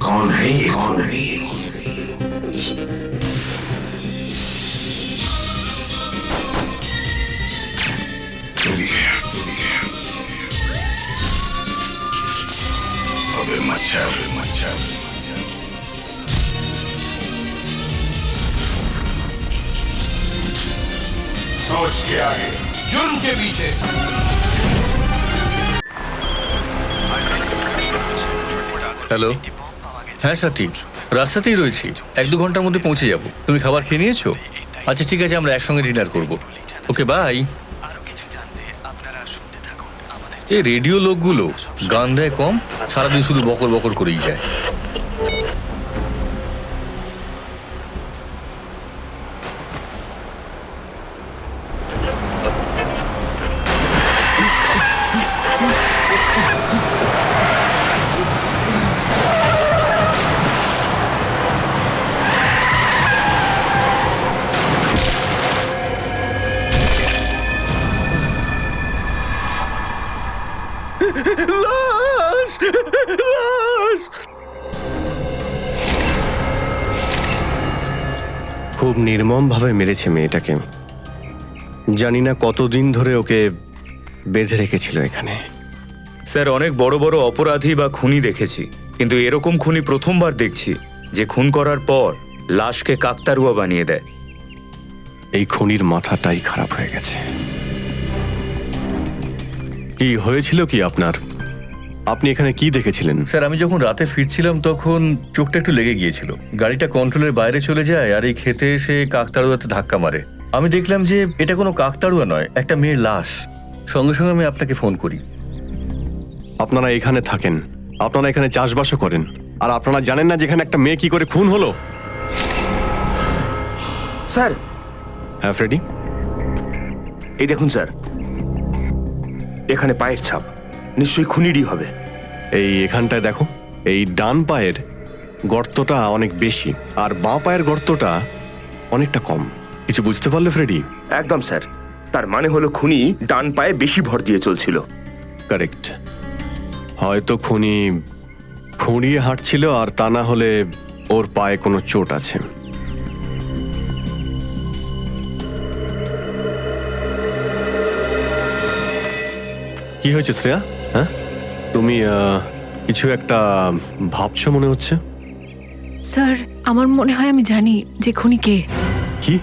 कौन है ये? कौन है ये? अबे मच्छर मच्छर सोच के आगे, जुर्म के पीछे। হ্যালো, হ্যাঁ সাথী, রাস্তাতেই রয়েছি, 1-2 ঘন্টার মধ্যে পৌঁছে যাব। তুমি খাবার খেয়ে নিয়েছো? আচ্ছা ঠিক আছে, আমরা একসঙ্গে ডিনার করব। Okay bye. এই রেডিও লোকগুলো গান দেয় কম, সারাদিন শুধু বকর বকর করেই যায়। লাশ! লাশ! খুব নির্মমভাবে মেরেছে মেয়েটাকে। জানি না কতদিন ধরে ওকে বেঁধে রেখেছিল এখানে। স্যার, অনেক বড় বড় অপরাধী বা খুনি দেখেছি, কিন্তু এরকম খুনি প্রথমবার দেখছি যে খুন করার পর লাশকে কাকতারুয়া বানিয়ে দেয়। এই খুনির মাথাটাই খারাপ হয়ে গেছে। কি হয়েছিল কি আপনার? আপনি এখানে কি দেখেছিলেন? স্যার, আমি যখন রাতে ফিরছিলাম তখন চোখটা একটু লেগে গিয়েছিল। গাড়িটা কন্ট্রোলের বাইরে চলে যায় আর এই খেতে এসে কাকতাড়ুয়াতে ধাক্কা মারে। আমি দেখলাম যে এটা কোনো কাকতাড়ুয়া নয়, একটা মেয়ের লাশ। সঙ্গে সঙ্গে আমি আপনাকে ফোন করি। আপনারা এখানে থাকেন, আপনারা এখানে চাষবাসও করেন, আর আপনারা জানেন না যেখানে একটা মেয়ে কি করে খুন হলো? স্যার, হ্যাঁ ফ্রেডি, এই দেখুন স্যার, এখানে পায়ের ছাপ, নিশ্চয়ই খুনিরই হবে। এই এখানটায় দেখো, এই ডান পায়ের গর্তটা অনেক বেশি আর বাঁ পায়ের গর্তটা অনেকটা কম। কিছু বুঝতে পারলে ফ্রেডি? একদম স্যার, তার মানে হলো খুনি ডান পায়ে বেশি ভর দিয়ে চলছিল। কারেক্ট। হয়তো খুনি খুঁড়িয়ে হাঁটছিল, আর তা না হলে ওর পায়ে কোনো চোট আছে। কি হয়েছে শ্রেয়া? হ্যাঁ, তুমি কিছু একটা ভাবছো মনে হচ্ছে। স্যার, আমার মনে হয় আমি জানি যে খুনি কে। কি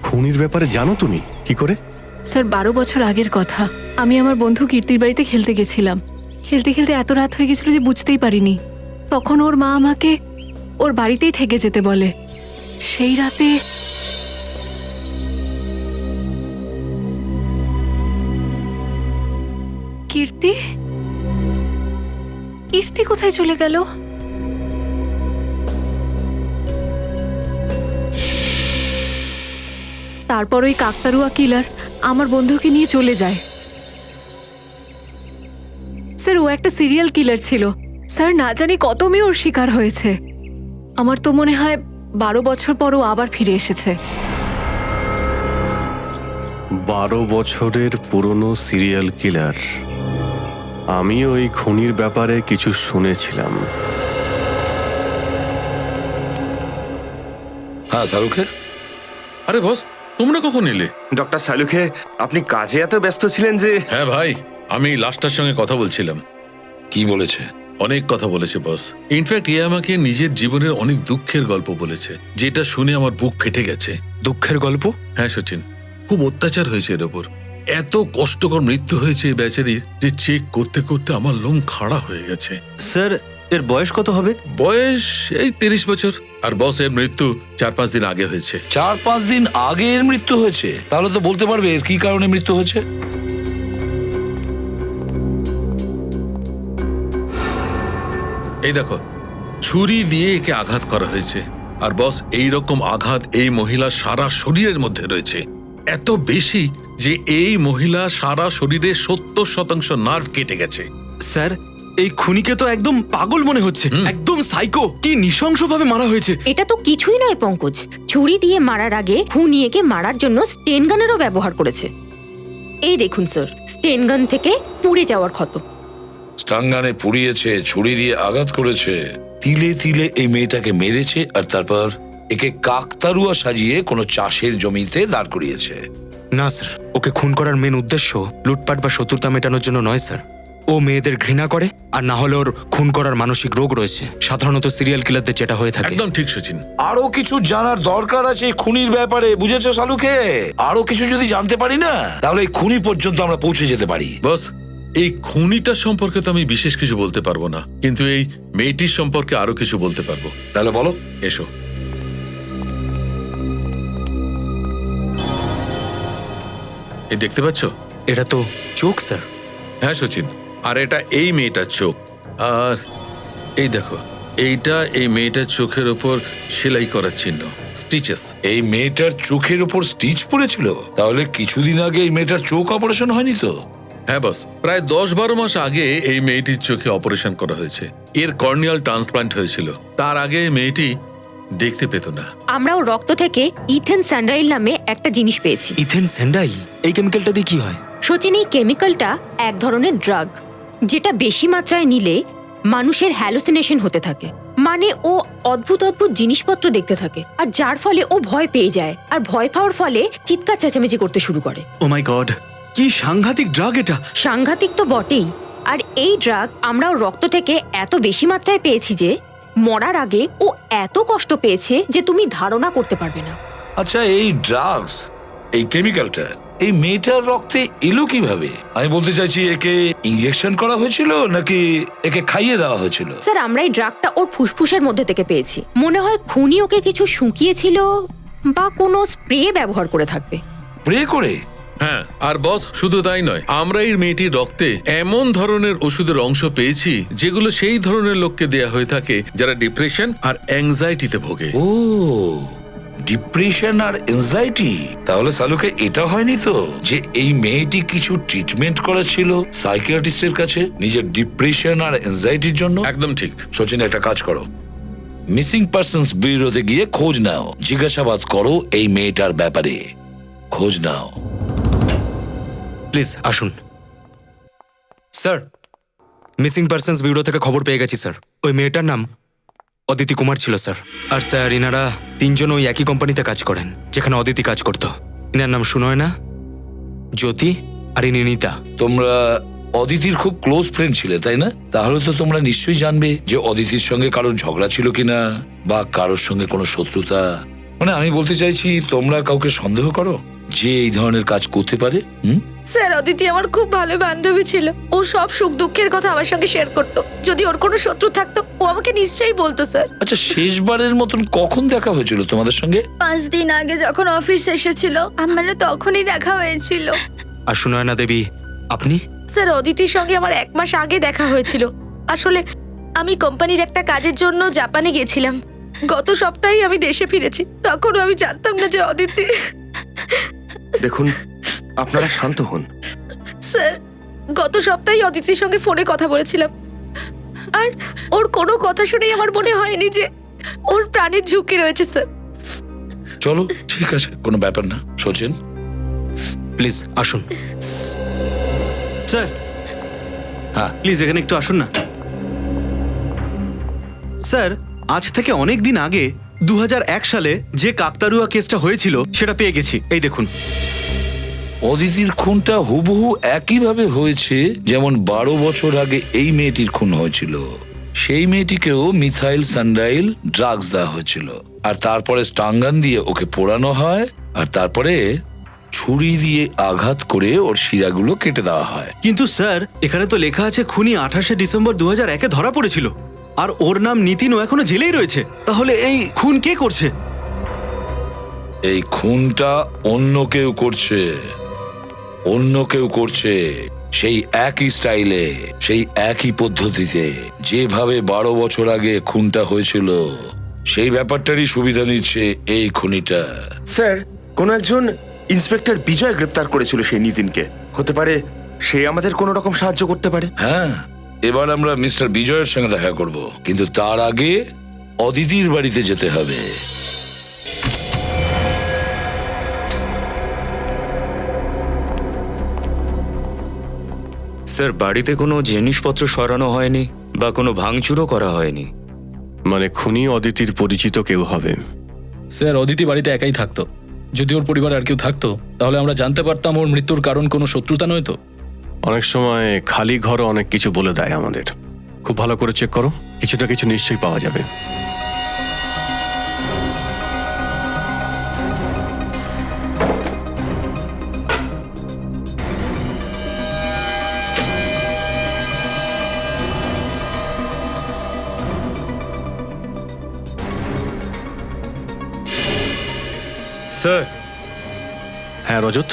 খুনির ব্যাপারে জানো তুমি? কি করে? স্যার, 12 বছর আগের কথা। আমি আমার বন্ধু কীর্তির বাড়িতে খেলতে গেছিলাম। খেলতে খেলতে এত রাত হয়ে গেছিল যে বুঝতেই পারিনি। তখন ওর মা আমাকে ওর বাড়িতেই থেকে যেতে বলে। সেই রাতে কীর্তি কীর্তি কোথায় চলে গেল? তারপর ওই কাকতারুয়া কিলার আমার বন্ধুকে নিয়ে চলে যায়। স্যার, ও একটা সিরিয়াল কিলার ছিল। স্যার, না জানি কত মেয়ে ওর শিকার হয়েছে। আমার তো মনে হয় 12 বছর পরও আবার ফিরে এসেছে। 12 বছরের পুরনো সিরিয়াল কিলার। আমি ওই খুনির ব্যাপারে কিছু শুনেছিলাম। হ্যাঁ শাহরুখে, আরে বস তোমরা কখন এলে? ডক্টর সালুখে, আপনি কাজে এত ব্যস্ত ছিলেন যে। হ্যাঁ ভাই, আমি লাস্টার সঙ্গে কথা বলছিলাম। কি বলেছে? অনেক কথা বলেছে বস। ইনফ্যাক্ট এ আমাকে নিজের জীবনের অনেক দুঃখের গল্প বলেছে, যেটা শুনে আমার বুক ফেটে গেছে। দুঃখের গল্প? হ্যাঁ সচিন, খুব অত্যাচার হয়েছে এর ওপর। এত কষ্টকর মৃত্যু হয়েছে এই বেচারির যে চেক করতে করতে আমার লোম খাড়া হয়ে গেছে। স্যার, এর বয়স কত হবে? বয়স এই 30 বছর। আর বস এর মৃত্যু 4-5 দিন আগে হয়েছে। 4-5 দিন আগে এর মৃত্যু হয়েছে? তাহলে তো বলতে পারবে এর কি কারণে মৃত্যু হয়েছে? এই দেখো, ছুরি দিয়ে একে আঘাত করা হয়েছে। আর বস এই রকম আঘাত এই মহিলার সারা শরীরের মধ্যে রয়েছে, এত বেশি যে এই মহিলা সারা শরীরে 70% নার্ভ কেটে গেছে। স্যার, এই খুনিকে তো একদম পাগল মনে হচ্ছে, একদম সাইকো। কি নৃশংসভাবে মারা হয়েছে। এটা তো কিছুই নয় পঙ্কজ, ছুরি দিয়ে মারার আগে খুনি একে মারার জন্য স্টেন গানেরও ব্যবহার করেছে। এই দেখুন স্যার, স্টেন গান থেকে পুড়ে যাওয়ার ক্ষত। স্টাঙ্গানে পুড়িয়েছে, ছুরি দিয়ে আঘাত করেছে, তিলে তিলে এই মেয়েটাকে মেরেছে, আর তারপর একে কাকতারুয়া সাজিয়ে কোনো চাষের জমিতে দাঁড় করিয়েছে। না স্যার, ওকে খুন করার মেন উদ্দেশ্য লুটপাট বা শত্রুতা মেটানোর জন্য নয় স্যার। ও মেয়েদের ঘৃণা করে, আর না হলে ওর খুন করার মানসিক রোগ রয়েছে, সাধারণত সিরিয়াল কিলারদের যেটা হয়ে থাকে। একদম ঠিক সচিন। আরো কিছু জানার দরকার আছে এই খুনির ব্যাপারে, বুঝেছো শালুকে? আরো কিছু যদি জানতে পারি না, তাহলে এই খুনি পর্যন্ত আমরা পৌঁছে যেতে পারি। বস, এই খুনিটা সম্পর্কে তো আমি বিশেষ কিছু বলতে পারবো না, কিন্তু এই মেয়েটির সম্পর্কে আরো কিছু বলতে পারবো। তাহলে বলো। এসো। এই দেখতে পাচ্ছ? এটা তো চোখ স্যার। হ্যাঁ সচিন, আর এটা এই মেয়েটার চোখ। আর এই দেখো, এইটা এই মেয়েটার চোখের ওপর সেলাই করার চিহ্ন, স্টিচেস। এই মেয়েটার চোখের উপর স্টিচ পড়েছিল? তাহলে কিছুদিন আগে এই মেয়েটার চোখ অপারেশন হয়নি তো? হ্যাঁ বস, প্রায় 10-12 মাস আগে এই মেয়েটির চোখে অপারেশন করা হয়েছে। এর কর্নিয়াল ট্রান্সপ্লান্ট হয়েছিল। তার আগে এই মেয়েটি দেখতে পেত না। আমরাও রক্ত থেকে ইথেন স্যান্ডাইল নামে একটা জিনিস পেয়েছি। ইথেন স্যান্ডাইল, এই কেমিক্যালটা দিয়ে কি হয়? সচিন, এই কেমিক্যালটা এক ধরনের ড্রাগ, যেটা বেশি মাত্রায় নিলে মানুষের হ্যালুসিনেশন হতে থাকে। মানে ও অদ্ভুত অদ্ভুত জিনিসপত্র দেখতে থাকে, আর যার ফলে ও ভয় পেয়ে যায়, আর ভয় পাওয়ার ফলে চিৎকার চেঁচামেচি করতে শুরু করে। ও মাই গড, কি সাংঘাতিক ড্রাগ এটা! সাংঘাতিক তো বটেই, আর এই ড্রাগ আমরাও রক্ত থেকে এত বেশি মাত্রায় পেয়েছি যে মরার আগে ও এত কষ্ট পেয়েছে যে তুমি ধারণা করতে পারবে না। আচ্ছা, এই ড্রাগস, এই কেমিক্যালটা এই মেয়েটার রক্তে এলো কিভাবে? আমি বলতে চাইছি, একে ইনজেকশন করা হয়েছিল নাকি একে খাইয়ে দেওয়া হয়েছিল? স্যার, আমরা এই ড্রাগটা ওর ফুসফুসের মধ্যে থেকে পেয়েছি। মনে হয় খুনি ওকে কিছু শুকিয়েছিল বা কোনো স্প্রে ব্যবহার করে থাকবে। স্প্রে করে? হ্যাঁ, আর বস শুধু তাই নয়, আমরা এই মেয়েটির রক্তে এমন ধরনের ওষুধের অংশ পেয়েছি যেগুলো সেই ধরনের লোককে দেয়া হয়ে থাকে যারা ডিপ্রেশন আর অ্যাংজাইটিতে ভোগে। ও, ডিপ্রেশন আর এনজাইটি। তাহলে সালুকে এটা হয়নি তো যে এই মেয়েটি কিছু ট্রিটমেন্ট করেছিল সাইকিয়াট্রিস্টের কাছে নিজের ডিপ্রেশন আর এনজাইটির জন্য? একদম ঠিক। সচিন, একটা কাজ করো, মিসিং পার্সনস ব্যুরোতে গিয়ে খোঁজ নাও, জিজ্ঞাসাবাদ করো এই মেয়েটার ব্যাপারে, খোঁজ নাও। প্লিজ আসুন স্যার। মিসিং পার্সনস ব্যুরো থেকে খবর পেয়ে গেছি স্যার। ওই মেয়েটার নাম অদিতি কুমার ছিল স্যার। আর স্যার, ইনারা তিনজন ওই একই কোম্পানিতে কাজ করেন যেখানে অদিতি কাজ করতো। ইনার নাম সুনয়না, জ্যোতি আর ইনি নিতা। তোমরা অদিতির খুব ক্লোজ ফ্রেন্ড ছিলে, তাই না? তাহলে তো তোমরা নিশ্চয়ই জানবে যে অদিতির সঙ্গে কারোর ঝগড়া ছিল কিনা, বা কারোর সঙ্গে কোনো শত্রুতা। মানে আমি বলতে চাইছি, তোমরা কাউকে সন্দেহ করো যে এই ধরনের কাজ করতে পারে? স্যার, অদিতি আমার খুব ভালো বান্ধবী ছিল। ও সব সুখ দুঃখের কথা আমার সঙ্গে শেয়ার করতো। যদি ওর কোনো শত্রু থাকতো, ও আমাকে নিশ্চয়ই বলতো স্যার। আচ্ছা, শেষবারের মতন কখন দেখা হয়েছিল তোমাদের সঙ্গে? 5 দিন আগে যখন অফিস এসেছিল, আমারও তখনই দেখা হয়েছিল। আর সুনয়না দেবী, আপনি? স্যার, অদিতির সঙ্গে আমার 1 মাস আগে দেখা হয়েছিল। আসলে আমি কোম্পানির একটা কাজের জন্য জাপানে গেছিলাম। গত সপ্তাহে আমি দেশে ফিরেছি। তখনও আমি জানতাম না যে অদিতি। দেখুন, আপনারা শান্ত হন। স্যার, গত সপ্তাহে অদিতির সঙ্গে ফোনে কথা বলেছিলাম, আর ওর কোনো কথা শুনেই আমার মনে হয়নি যে ওর প্রাণের ঝুঁকি রয়েছে স্যার। চলো, ঠিক আছে, কোনো ব্যাপার না। সচিন, প্লিজ আসুন স্যার। হ্যাঁ, প্লিজ এখানে একটু আসুন না স্যার। আজ থেকে অনেক দিন আগে 2001 সালে যে কাকতারুয়া কেসটা হয়েছিল সেটা পেয়ে গেছি। এই দেখুন। অদিতির খুনটা হুবহু একইভাবে হয়েছে যেমন 12 বছর আগে এই মেয়েটির খুন হয়েছিল। সেই মেয়েটিকেও মিথাইল স্যান্ডাইল ড্রাগস দেওয়া হয়েছিল, আর তারপরে স্টাঙ্গান দিয়ে ওকে পোড়ানো হয়, আর তারপরে ছুরি দিয়ে আঘাত করে ওর শিরাগুলো কেটে দেওয়া হয়। কিন্তু স্যার, এখানে তো লেখা আছে খুনি 28শে ডিসেম্বর 2001-এ ধরা পড়েছিল, আর ওর নাম নিতিন, ও এখনো জেলেই রয়েছে। তাহলে এই খুন কে করছে? এই খুনটা অন্য কেউ করছে, অন্য কেউ করছে, সেই একই স্টাইলে, সেই একই পদ্ধতিতে, যেভাবে 12 বছর আগে খুনটা হয়েছিল সেই ব্যাপারটারই সুবিধা নিচ্ছে এই খুনিটা। স্যার, কোন একজন ইন্সপেক্টর বিজয় গ্রেপ্তার করেছিল সেই নিতিনকে। হতে পারে সে আমাদের কোনো রকম সাহায্য করতে পারে। হ্যাঁ, এবার আমরা মিস্টার বিজয়ের সঙ্গে দেখা করব, কিন্তু তার আগে অদিতির বাড়িতে যেতে হবে। স্যার বাড়িতে কোনো জিনিসপত্র সরানো হয়নি বা কোনো ভাঙচুরও করা হয়নি। মানে খুনি অদিতির পরিচিত কেউ হবে। স্যার অদিতি বাড়িতে একাই থাকতো। যদি ওর পরিবারে আর কেউ থাকতো তাহলে আমরা জানতে পারতাম ওর মৃত্যুর কারণ কোনো শত্রুতা নয় তো। অনেক সময় খালি ঘর অনেক কিছু বলে দেয় আমাদের। খুব ভালো করে চেক করো, কিছুটা কিছু নিশ্চয়ই পাওয়া যাবে। স্যার হ্যাঁ রজত,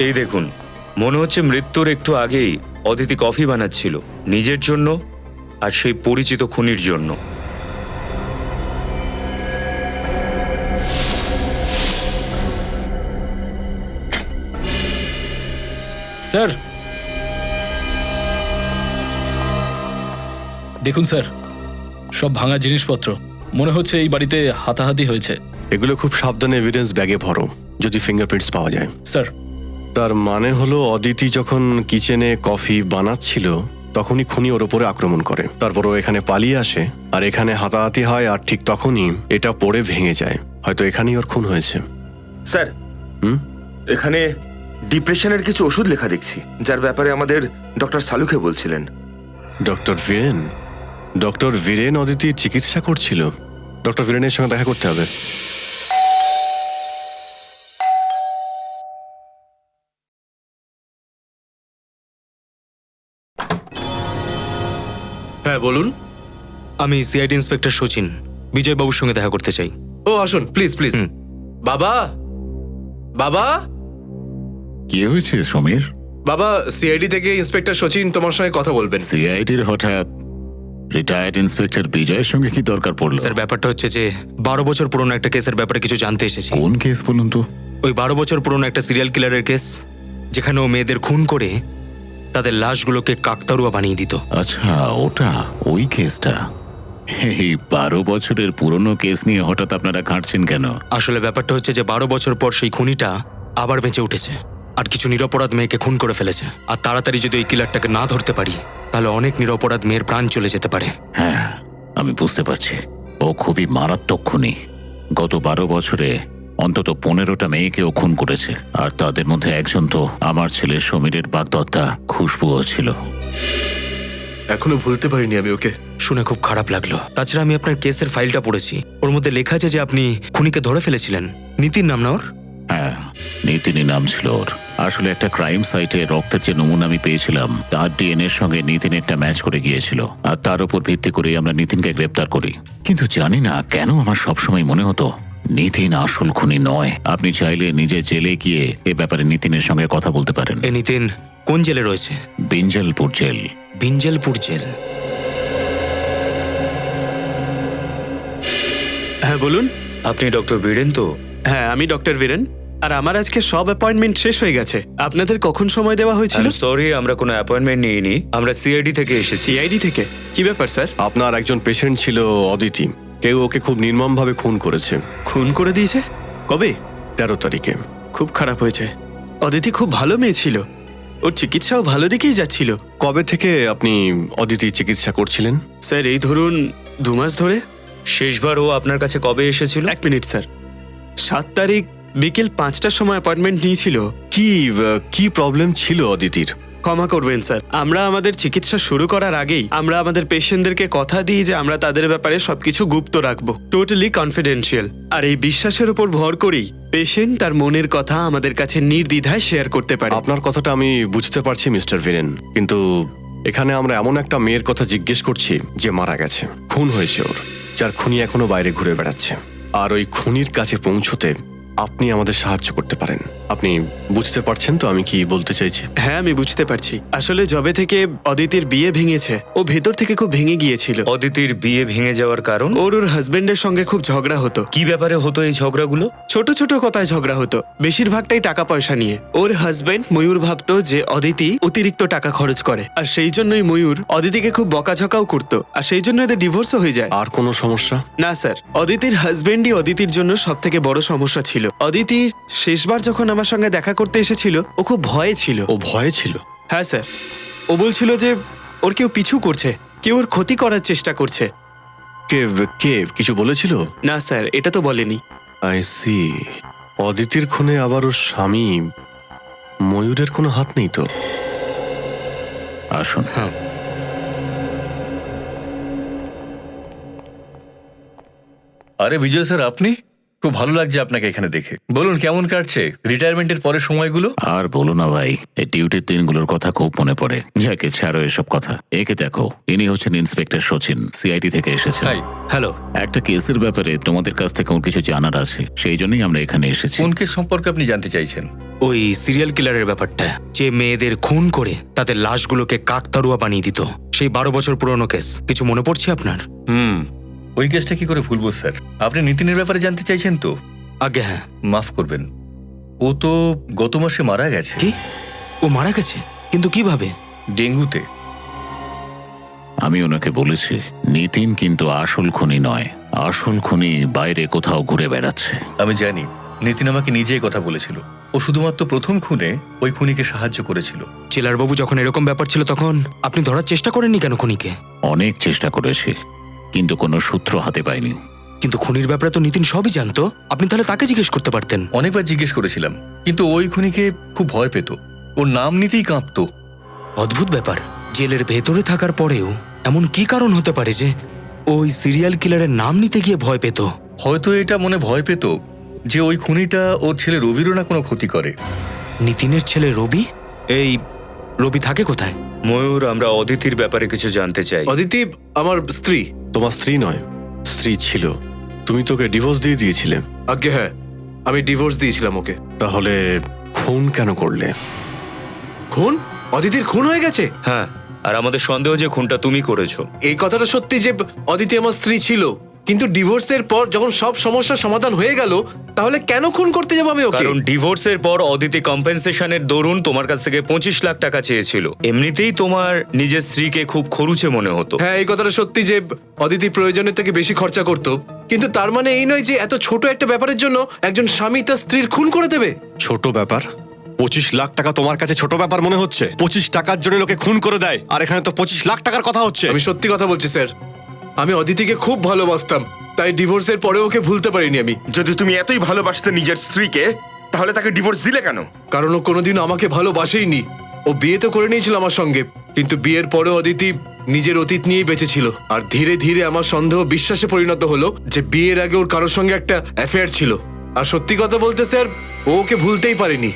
এই দেখুন, মনে হচ্ছে মৃত্যুর একটু আগেই অদিতি কফি বানাচ্ছিল নিজের জন্য আর সেই পরিচিত খুনির জন্য। স্যার দেখুন স্যার, সব ভাঙা জিনিসপত্র। মনে হচ্ছে এই বাড়িতে হাতাহাতি হয়েছে। এগুলো খুব সাবধানে এভিডেন্স ব্যাগে ভরো, যদি ফিঙ্গারপ্রিন্টস পাওয়া যায়। স্যার তার মানে হলো অদিতি যখন কিচেনে কফি বানাচ্ছিল তখনই খুনি ওর উপরে আক্রমণ করে, তারপর ও এখানে পালিয়ে আসে আর এখানে হাতাহাতি হয়, আর ঠিক তখনই এটা পড়ে ভেঙে যায়। হয়তো এখানেই ওর খুন হয়েছে। স্যার এখানে ডিপ্রেশনের কিছু ওষুধ লেখা দেখছি, যার ব্যাপারে আমাদের ডক্টর সালুকে বলছিলেন। ডক্টর বীরেন? ডক্টর বীরেন অদিতির চিকিৎসা করছিল? ডক্টর বীরেনের সঙ্গে দেখা করতে হবে। হ্যাঁ বলুন। আমি সিআইডি ইন্সপেক্টর সচিন বিজয়বাবুর সঙ্গে দেখা করতে চাই। ও আসুন প্লিজ প্লিজ। বাবা, বাবা, কি হয়েছে সমীর? বাবা, সিআইডি থেকে ইন্সপেক্টর সচিন তোমার সঙ্গে কথা বলবেন। সিআইডির হঠাৎ রিটায়ার্ড ইন্সপেক্টর বিজয়ের সঙ্গে কি দরকার পড়লো? স্যার ব্যাপারটা হচ্ছে যে 12 বছর পুরনো একটা কেসের ব্যাপারে কিছু জানতে এসেছি। কোন কেস বলুন তো? ওই 12 বছর পুরনো একটা সিরিয়াল কিলারের কেস, যেখানে ও মেয়েদের খুন করে তাদের লাশগুলোকে কাকতাড়ুয়া বানিয়ে দিত। আচ্ছা, ওটা ওই কেসটা। এই 12 বছরের পুরনো কেস নিয়ে হঠাৎ আপনারা ঘাঁটছেন কেন? আসলে ব্যাপারটা হচ্ছে যে 12 বছর পর সেই খুনিটা আবার বেঁচে উঠেছে আর কিছু নিরপরাধ মেয়েকে খুন করে ফেলেছে। আর তাড়াতাড়ি যদি ওই কিলারটাকে না ধরতে পারি তাহলে অনেক নিরপরাধ মেয়ের প্রাণ চলে যেতে পারে। হ্যাঁ, আমি বুঝতে পারছি। ও খুবই মারাত্মক খুনি। গত 12 বছরে অন্তত 15টা মেয়েকেও খুন করেছে, আর তাদের মধ্যে একজন তো আমার ছেলে সমীরের বাগদত্তা খুশবুও ছিল। এখনো ভুলতে পারিনি আমি ওকে। শুনে খুব খারাপ লাগলো। তাছাড়া আমি আপনার কেসের ফাইলটা পড়েছি, ওর মধ্যে লেখা আছে যে আপনি খুনিকে ধরে ফেলেছিলেন। নিতিন নাম না ওর? হ্যাঁ, নিতিনই নাম ছিল ওর। আসলে একটা ক্রাইম সাইটে রক্তের যে নমুনা আমি পেয়েছিলাম তার ডিএনএর সঙ্গে নিতিনেরটা ম্যাচ করে গিয়েছিল, আর তার উপর ভিত্তি করে আমরা নিতিনকে গ্রেপ্তার করি। কিন্তু জানি না কেন আমার সবসময় মনে হতো নিতিন আসল খুনি নয়। আপনি চাইলে নিজে জেলে গিয়ে এ ব্যাপারে নিতিনের সঙ্গে কথা বলতে পারেন। এ নিতিন কোন জেলে রয়েছে? বিঞ্জলপুর জেল। বিঞ্জলপুর জেল? হ্যাঁ বলুন। আপনি ডক্টর বীরেন তো? হ্যাঁ আমি ডক্টর বীরেন, আর আমার আজকে সব অ্যাপয়েন্টমেন্ট শেষ হয়ে গেছে। আপনাদের কখন সময় দেওয়া হয়েছিল? সরি, আমরা কোনো অ্যাপয়েন্টমেন্ট নিইনি, আমরা সিআইডি থেকে এসেছি। সিআইডি থেকে? কি ব্যাপার স্যার? আপনার একজন পেশেন্ট ছিল অদিতি, কেউ ওকে খুব নির্মমভাবে খুন করেছে। খুন করে দিয়েছে? কবে? 13 তারিখে। খুব খারাপ হয়েছে। অদিতি খুব ভালো মেয়ে ছিল, ওর চিকিৎসাও ভালো দিকেই যাচ্ছিল। কবে থেকে আপনি অদিতি চিকিৎসা করছিলেন? স্যার এই ধরুন 2 মাস ধরে। শেষবার ও আপনার কাছে কবে এসেছিল? 1 মিনিট স্যার। 7 তারিখ বিকেল 5টার সময় অ্যাপয়েন্টমেন্ট নিয়েছিল। কি প্রবলেম ছিল অদিতির? ক্ষমা করবেন স্যার, আমরা আমাদের চিকিৎসা শুরু করার আগেই আমরা আমাদের পেশেন্টদেরকে কথা দিই যে আমরা তাদের ব্যাপারে সবকিছু গুপ্ত রাখবো, টোটালি কনফিডেন্সিয়াল। আর এই বিশ্বাসের উপর ভর করেই পেশেন্ট তার মনের কথা আমাদের কাছে নির্দ্বিধায় শেয়ার করতে পারে। আপনার কথাটা আমি বুঝতে পারছি মিস্টার বীরেন, কিন্তু এখানে আমরা এমন একটা মেয়ের কথা জিজ্ঞেস করছি যে মারা গেছে, খুন হয়েছে ওর, যার খুনি এখনো বাইরে ঘুরে বেড়াচ্ছে। আর ওই খুনির কাছে পৌঁছতে আপনি আমাদের সাহায্য করতে পারেন। আপনি বুঝতে পারছেন তো আমি কি বলতে চাইছি? হ্যাঁ আমি বুঝতে পারছি। আসলে যবে থেকে অদিতির বিয়ে ভেঙেছে ও ভেতর থেকে খুব ভেঙে গিয়েছিল। অদিতির বিয়ে ভেঙে যাওয়ার কারণ? ওর হাজবেন্ডের সঙ্গে খুব ঝগড়া হতো। কি ব্যাপারে হতো এই ঝগড়াগুলো? ছোট ছোট কথায় ঝগড়া হতো, বেশিরভাগটাই টাকা পয়সা নিয়ে। ওর হাজবেন্ড ময়ূর ভাবতো যে অদিতি অতিরিক্ত টাকা খরচ করে, আর সেই জন্যই ময়ূর অদিতিকে খুব বকাঝকাও করতো, আর সেই জন্য এদের ডিভোর্সও হয়ে যায়। আর কোনো সমস্যা? না স্যার, অদিতির হাজবেন্ডই অদিতির জন্য সব থেকে বড় সমস্যা ছিল। অদিতি শেষবার যখন আমার সঙ্গে দেখা করতে এসেছিল ও খুব ভয়ে ছিল। ও ভয়ে ছিল? হ্যাঁ স্যার, ও বলছিল যে ওর কেউ পিছু করছে, কেউ ওর ক্ষতি করার চেষ্টা করছে। কে কে কিছু বলেছিল? না স্যার, এটা তো বলেনি। I C. অদিতির খুনে আবার ওর স্বামী ময়ূরের কোনো হাত নেই তো? আসুন। হ্যাঁ, আরে বিজয় স্যার, আপনি? খুব ভালো লাগছে আপনাকে এখানে দেখে। বলুন কেমন কাটছে রিটায়ারমেন্টের পরের সময়গুলো? আর বলো না ভাই, এই ডিউটির দিনগুলোর কথা খুব মনে পড়ে। যাকে ছাড়ো এসব কথা, একে দেখো, ইনি হচ্ছেন ইন্সপেক্টর সচিন, সিআইডি থেকে এসেছেন। হাই। হ্যালো। একটা কেসের ব্যাপারে তোমাদের কাছ থেকে ওর কিছু জানার আছে, সেই জন্যই আমরা এখানে এসেছি। কোন কেস সম্পর্কে আপনি জানতে চাইছেন? ওই সিরিয়াল কিলারের ব্যাপারটা, যে মেয়েদের খুন করে তাদের লাশগুলোকে কাকতাড়ুয়া বানিয়ে দিত, সেই 12 বছর পুরনো কেস, কিছু মনে পড়ছে আপনার? ওই কেসটা কি করে ভুলবো স্যার? আপনি নিতিনের ব্যাপারে জানতে চাইছেন তো? আগে হ্যাঁ। মাফ করবেন, ও তো গত মাসে মারা গেছে। কি? ও মারা গেছে? কিন্তু কিভাবে? ডেঙ্গুতে। আমি ওনাকে বলেছি নিতিন কিন্তু আসল খুনি নয়, আসল খুনি বাইরে কোথাও ঘুরে বেড়াচ্ছে। আমি জানি, নিতিন আমাকে নিজেই কথা বলেছিল। ও শুধুমাত্র প্রথম খুনে ওই খুনিকে সাহায্য করেছিল। চিলারবাবু, যখন এরকম ব্যাপার ছিল তখন আপনি ধরার চেষ্টা করেননি কেন খুনিকে? অনেক চেষ্টা করেছি, কিন্তু কোনো সূত্র হাতে পাইনি। কিন্তু খুনির ব্যাপারে তো নিতিন সবই জানতো, আপনি তাহলে তাকে জিজ্ঞেস করতে পারতেন। অনেকবার জিজ্ঞেস করেছিলাম, কিন্তু ওই খুনিকে খুব ভয় পেত, ওর নাম নিতেই কাঁপতো। অদ্ভুত ব্যাপার, জেলের ভেতরে থাকার পরেও এমন কি কারণ হতে পারে যে ওই সিরিয়াল কিলারের নাম নিতে গিয়ে ভয় পেত? হয়তো এটা মনে ভয় পেত যে ওই খুনিটা ওর ছেলে রবিরও না কোনো ক্ষতি করে। নিতিনের ছেলে রবি? এই রবি থাকে কোথায়? ময়ূর, আমরা অদিতির ব্যাপারে কিছু জানতে চাই। অদিতি আমার স্ত্রী। তোমার স্ত্রী নয়, স্ত্রী ছিল। তুমি তোকে ডিভোর্স দিয়ে দিয়েছিলে। আজ্ঞে হ্যাঁ, আমি ডিভোর্স দিয়েছিলাম ওকে। তাহলে খুন কেন করলে? খুন? অদিতির খুন হয়ে গেছে? হ্যাঁ, আর আমাদের সন্দেহ যে খুনটা তুমি করেছো। এই কথাটা সত্যি যে অদিতি আমার স্ত্রী ছিল, কিন্তু ডিভোর্সের পর যখন সব সমস্যার সমাধান হয়ে গেল, তাহলে কেন খুন করতে যাবো আমি ওকে? কারণ ডিভোর্সের পর অদিতি কম্পেনসেশনের দরুন তোমার কাছ থেকে 25 লাখ টাকা চেয়েছিল। এমনিতেই তোমার নিজের স্ত্রীকে খুব খরুচে মনে হতো। হ্যাঁ, এই কথাটা সত্যি যে অদিতি প্রয়োজনের থেকে বেশি খরচা করতো, কিন্তু তার মানে এই নয় যে এত ছোট একটা ব্যাপারের জন্য একজন স্বামী তার স্ত্রীর খুন করে দেবে। ছোট ব্যাপার? 25 লাখ টাকা তোমার কাছে ছোট ব্যাপার মনে হচ্ছে? 25 টাকার জন্য লোকে খুন করে দেয়, আর এখানে তো 25 লাখ টাকার কথা হচ্ছে। আমি সত্যি কথা বলছি স্যার, আমি অদিতিকে খুব ভালোবাসতাম, তাই ডিভোর্সের পরে ওকে ভুলতে পারিনি আমি। যদি তুমি এতই ভালোবাসতে নিজের স্ত্রীকে, তাহলে তাকে ডিভোর্স দিলে কেন? কারণ ও কোনোদিন আমাকে ভালোবাসেইনি। ও বিয়ে তো করে নিয়েছিল আমার সঙ্গে, কিন্তু বিয়ের পরে অদিতি নিজের অতীত নিয়েই বেঁচে ছিল। আর ধীরে ধীরে আমার সন্দেহ বিশ্বাসে পরিণত হলো যে বিয়ের আগে ওর কারোর সঙ্গে একটা অ্যাফেয়ার ছিল। আর সত্যি কথা বলতে স্যার, ও ওকে ভুলতেই পারেনি।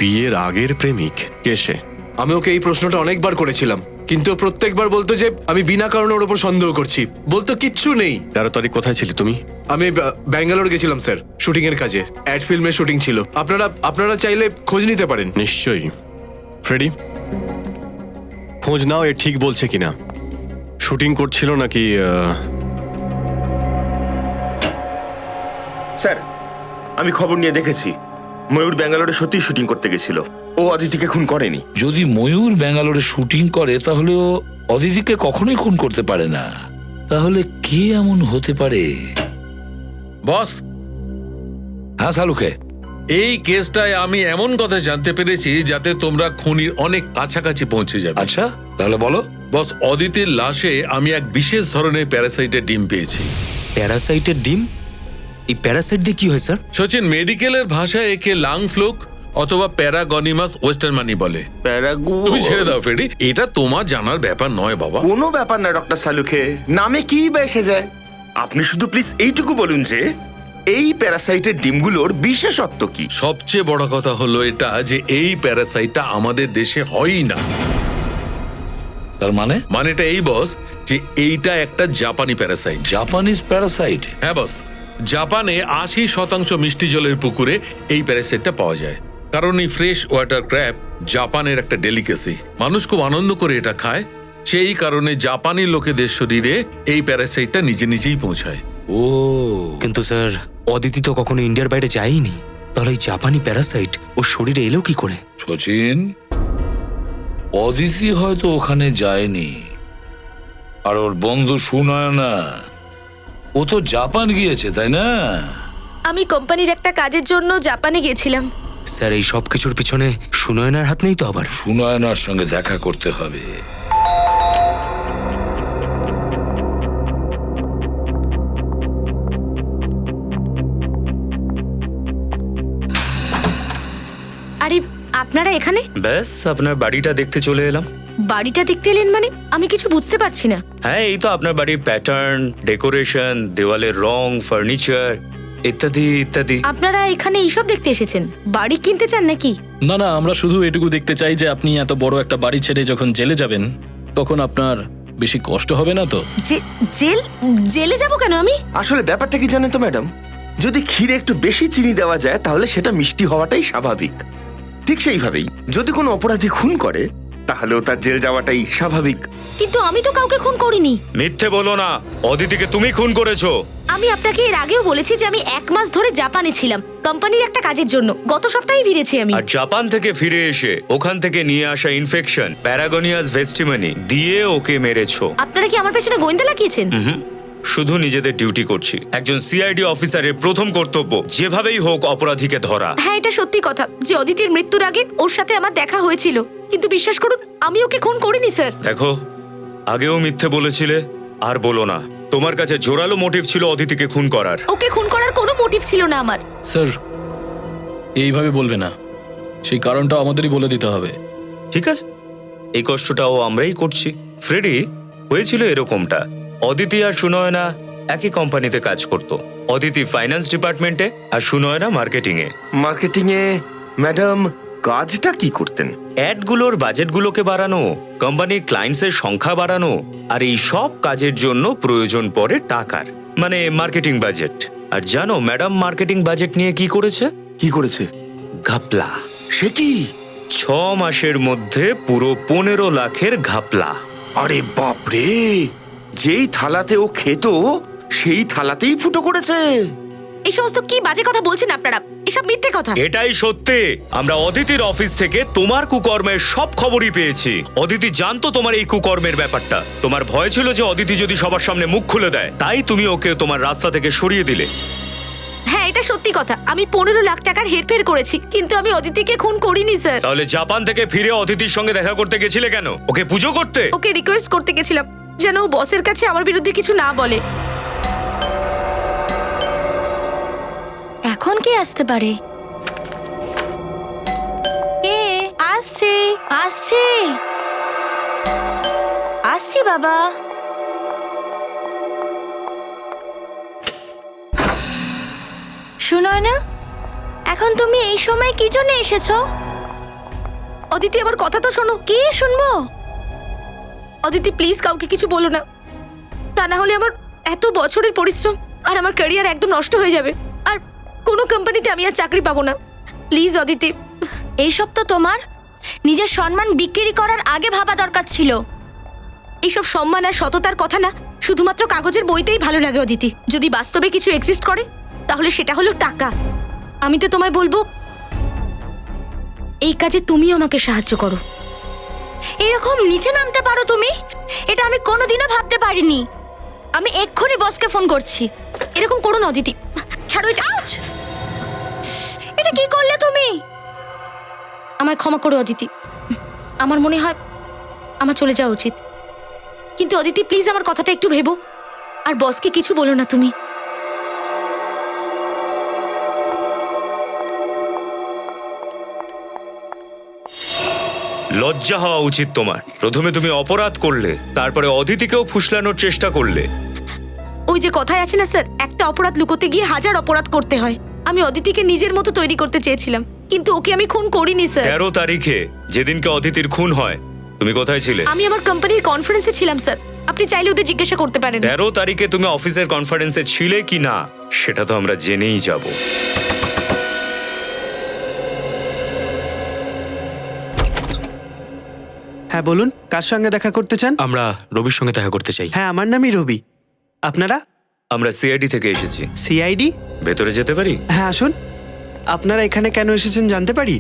বিয়ের আগের প্রেমিক কে সে? আমি ওকে এই প্রশ্নটা অনেকবার করেছিলাম, কিন্তু ও প্রত্যেকবার বলতো যে আমি বিনা কারণে ওর উপর সন্দেহ করছি, বলতো কিচ্ছু নেই। 13 তারিখ কোথায় ছিলে তুমি? আমি ব্যাঙ্গালোর গেছিলাম স্যার, শুটিং এর কাজে। অ্যাড ফিল্মের শুটিং ছিল। আপনারা চাইলে খোঁজ নিতে পারেন। নিশ্চয়ই। ফ্রেডি, খোঁজ নাও এ ঠিক বলছে কিনা। শুটিং করছিল নাকি? স্যার, আমি খবর নিয়ে দেখেছি, ময়ূর ব্যাঙ্গালোরে সত্যি শুটিং করতে গেছিল। ও অদিতিকে খুন করেনি। যদি ময়ূর ব্যাঙ্গালোরে শুটিং করে তাহলে ও অদিতিকে কখনোই খুন করতে পারে না। তাহলে কে এমন হতে পারে? বস, হ্যাঁ শালুকে, এই কেসটায় আমি এমন কথা জানতে পেরেছি যাতে তোমরা খুনির অনেক কাছাকাছি পৌঁছে যাবে। আচ্ছা তাহলে বলো। বস, অদিতির লাশে আমি এক বিশেষ ধরনের প্যারাসাইটের ডিম পেয়েছি। প্যারাসাইটের ডিম? এই প্যারাসাইট দিয়ে কি হয় স্যার? সচিন, মেডিকেলের ভাষায় একে লাং ফ্লুক অথবা প্যারাগনিমাস ওয়েস্টারমানি বলে। তুমি ছেড়ে দাও ফ্রেডি, এটা তোমার জানার ব্যাপার নয় বাবা। কোনো ব্যাপার না ডক্টর সালুখে, নামে কি বা এসে যায়। আপনি শুধু প্লিজ এইটুকু বলুন যে এই প্যারাসাইটের ডিমগুলোর বিশেষত্ব কি? সবচেয়ে বড় কথা হলো এটা যে এই প্যারাসাইটটা আমাদের দেশে হয়ই না। তার মানেটা এই বস যে এইটা একটা জাপানি প্যারাসাইট। Japanese Parasite? হ্যাঁ বস, জাপানে 80% মিষ্টি জলের পুকুরে এই প্যারাসাইটটা পাওয়া যায়। কারণ এই ফ্রেশ ওয়াটার ক্র্যাব জাপানের একটা ডেলিকেসি। মানুষ খুব আনন্দ করে এটা খায়, সেই কারণে জাপানি লোকেদের শরীরে এই প্যারাসাইটটা নিজে নিজেই পৌঁছায়। ও, কিন্তু স্যার অদিতি তো কখনো ইন্ডিয়ার বাইরে যায়নি, তাহলে এই জাপানি প্যারাসাইট ওর শরীরে এলো কি করে? সচিন, অদিতি হয়তো ওখানে যায়নি, আর ওর বন্ধু সুনয়না ও তো জাপান গিয়েছে, তাই না? আমি কোম্পানির একটা কাজের জন্য জাপানে গেছিলাম। স্যার এই সব কিছুর পিছনে সুনয়নার হাত নেই তো আবার? সুনয়নার সঙ্গে দেখা করতে হবে। আরে আপনারা এখানে? ব্যাস আপনার বাড়িটা দেখতে চলে এলাম। বাড়িটা দেখতে এলেন মানে? আমি কিছু বুঝতে পারছি না। হ্যাঁ, এই তো আপনার বাড়ির প্যাটার্ন, ডেকোরেশন, দেওয়ালের রং, ফার্নিচার ইত্যাদি ইত্যাদি। আপনারা এখানে এইসব দেখতে এসেছেন? বাড়ি কিনতে চান নাকি? না না, আমরা শুধু এটুকু দেখতে চাই যে আপনি এত বড় একটা বাড়ি ছেড়ে যখন জেলে যাবেন তখন আপনার বেশি কষ্ট হবে না তো? জেলে যাব কেন আমি? আসলে ব্যাপারটা কি জানেন তো ম্যাডাম, যদি ক্ষীরে একটু বেশি চিনি দেওয়া যায় তাহলে সেটা মিষ্টি হওয়াটাই স্বাভাবিক। ঠিক সেইভাবেই যদি কোনো অপরাধী খুন করে তাহলেও তার জেল যাওয়াটাই স্বাভাবিক। কিন্তু আমি তো কাউকে খুন করিনি। মিথ্যে বলো না, অদিতিকে তুমি খুন করেছো। আমি আপনাকে এর আগেও বলেছি যে আমি 1 মাস ধরে জাপানে ছিলাম কোম্পানির একটা কাজের জন্য। গত সপ্তাহে ফিরেছি আমি। আর জাপান থেকে ফিরে এসে ওখান থেকে নিয়ে আসা ইনফেকশন প্যারাগনিয়াস ভেস্টিমানি দিয়ে ওকে মেরেছো। আপনারা কি আমার পেছনে গোয়েন্দা লাগিয়েছেন? শুধু নিজেদের ডিউটি করছি। একজন সিআইডি অফিসারের প্রথম কর্তব্য যেভাবেই হোক অপরাধীকে ধরা। হ্যাঁ, এটা সত্যি কথা যে অদিতির মৃত্যুর আগে ওর সাথে আমার দেখা হয়েছিল, কিন্তু বিশ্বাস করুন আমি ওকে খুন করিনি স্যার। দেখো, আগেও মিথ্যে বলেছিলে, আর বলো না। তোমার কাছে জোরালো মোটিভ ছিল অদিতিকে খুন করার। ওকে খুন করার কোনো মোটিভ ছিল না আমার। স্যার এইভাবে বলবে না, সেই কারণটা আমাদেরই বলে দিতে হবে। ঠিক আছে, এই কষ্টটাও আমরাই করছি। ফ্রেডি, হয়েছিল এরকমটা। অদিতি আর সুনয়না একই কোম্পানিতে কাজ করত। অদিতি ফাইন্যান্স ডিপার্টমেন্টে আর সুনয়না মার্কেটিং এ। মার্কেটিং এ ম্যাডাম কাজটা কি করতেন? অ্যাডগুলোর বাজেটগুলোকে বাড়ানো, কোম্পানির ক্লায়েন্টসের সংখ্যা বাড়ানো, আর এই সব কাজের জন্য প্রয়োজন পড়ে টাকার, মানে মার্কেটিং বাজেট। আর জানো ম্যাডাম মার্কেটিং বাজেট নিয়ে কি করেছে? কি করেছে? ঘাপলা। সে কি? 6 মাসের মধ্যে পুরো 15 লাখের ঘাপলা। আরে বাপরে, যেই থালাতে ও খেত সেই থালাতেই ফুটো করেছে। এই সমস্ত কি বাজে কথা বলছেন আপনারা? এসব মিথ্যে কথা। এটাই সত্যি। আমরা অদিতির অফিস থেকে তোমার কুকর্মের সব খবরই পেয়েছি। অদিতি জানতো তোমার এই কুকর্মের ব্যাপারটা। তোমার ভয় ছিল যে অদিতি যদি সবার সামনে মুখ খুলে দেয়, তাই তুমি ওকে তোমার রাস্তা থেকে সরিয়ে দিলে। হ্যাঁ, এটা সত্যি কথা। আমি 15 লাখ টাকার হেরফের করেছি, কিন্তু আমি অদিতিকে খুন করিনি স্যার। তাহলে জাপান থেকে ফিরে অদিতির সঙ্গে দেখা করতে গেছিলে কেন? ওকে পুজো করতে? ওকে রিকোয়েস্ট করতে গেছিলাম যেন ও বসের কাছে আমার বিরুদ্ধে কিছু না বলে। এখন কে আসতে পারে? কে আসছে? আসছে আসছি বাবা। শুনোয় না, এখন তুমি এই সময় কি জন্য এসেছো? অদিতি, আমার কথা তো শোনো। কি শুনবো? অদিতি প্লিজ কাউকে কিছু বলো না, তা না হলে আমার এত বছরের পরিশ্রম আর আমার ক্যারিয়ার একদম নষ্ট হয়ে যাবে, আর কোনো কোম্পানিতে আমি আর চাকরি পাবো না। প্লিজ অদিতি। এইসব তো তোমার নিজের সম্মান বিক্রি করার আগে ভাবা দরকার ছিল। এইসব সম্মান আর সততার কথা না শুধুমাত্র কাগজের বইতেই ভালো লাগে অদিতি। যদি বাস্তবে কিছু এক্সিস্ট করে তাহলে সেটা হলো টাকা। আমি তো তোমায় বলবো এই কাজে তুমিও আমাকে সাহায্য করো। এরকম নিচে নামতে পারো তুমি, এটা আমি কোনোদিনও ভাবতে পারিনি। আমি এক্ষুনি বসকে ফোন করছি। এরকম করো না অদিতি, ছাড়ো এটা। এটা কি করলে তুমি? আমায় ক্ষমা করো অদিতি, আমার মনে হয় আমার চলে যাওয়া উচিত। কিন্তু অদিতি প্লিজ আমার কথাটা একটু ভেবো, আর বসকে কিছু বলো না তুমি। লজ্জা হওয়া উচিত তোমার। প্রথমে তুমি অপরাধ করলে, তারপরে অদিতিকেও ফুসলানোর চেষ্টা করলে। ওই যে কথায় আছে না স্যার, একটা অপরাধ লুকোতে গিয়ে 1000 অপরাধ করতে হয়। আমি অদিতিকে নিজের মতো তৈরি করতে চেয়েছিলাম, কিন্তু ওকে আমি খুন করিনি স্যার। 13 তারিখে যেদিনকে অদিতির খুন হয়, তুমি কোথায় ছিলে? আমি আমার কোম্পানির কনফারেন্সে ছিলাম স্যার। আপনি চাইলে ওদের জিজ্ঞাসা করতে পারেন। 13 তারিখে তুমি অফিসের কনফারেন্সে ছিলে কি না সেটা তো আমরা জেনেই যাব। হ্যাঁ বলুন, কার সঙ্গে দেখা করতে চান? আমরা রবির সঙ্গে দেখা করতে চাই। হ্যাঁ, আমার নামই রবি। আপনারা? আমরা সিআইডি থেকে এসেছি। সিআইডি? ভেতরে যেতে পারি? হ্যাঁ আসুন। আপনারা এখানে কেন এসেছেন জানতে পারি?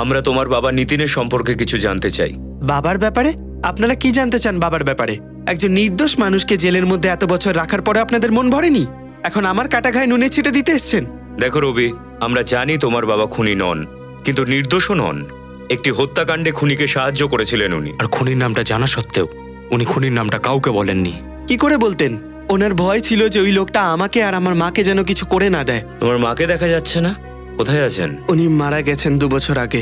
আমরা তোমার বাবা নিতিনের সম্পর্কে কিছু জানতে চাই। বাবার ব্যাপারে? আপনারা কি জানতে চান বাবার ব্যাপারে? একজন নির্দোষ মানুষকে জেলের মধ্যে এত বছর রাখার পরে আপনাদের মন ভরেনি? এখন আমার কাটা ঘায়ে নুনে ছিটে দিতে এসছেন? দেখো রবি, আমরা জানি তোমার বাবা খুনি নন, কিন্তু নির্দোষও নন। একটি হত্যাকাণ্ডে খুনিকে সাহায্য করেছিলেন উনি। আর খুনির নামটা জানা সত্ত্বেও উনি খুনির নামটা কাউকে বলেননি। কি করে বলতেন? ওনার ভয় ছিল যে ওই লোকটা আমাকে আর আমার মাকে যেন কিছু করে না দেয়। তোমার মাকে দেখা যাচ্ছে না, কোথায় আছেন? উনি মারা গেছেন 2 বছর আগে।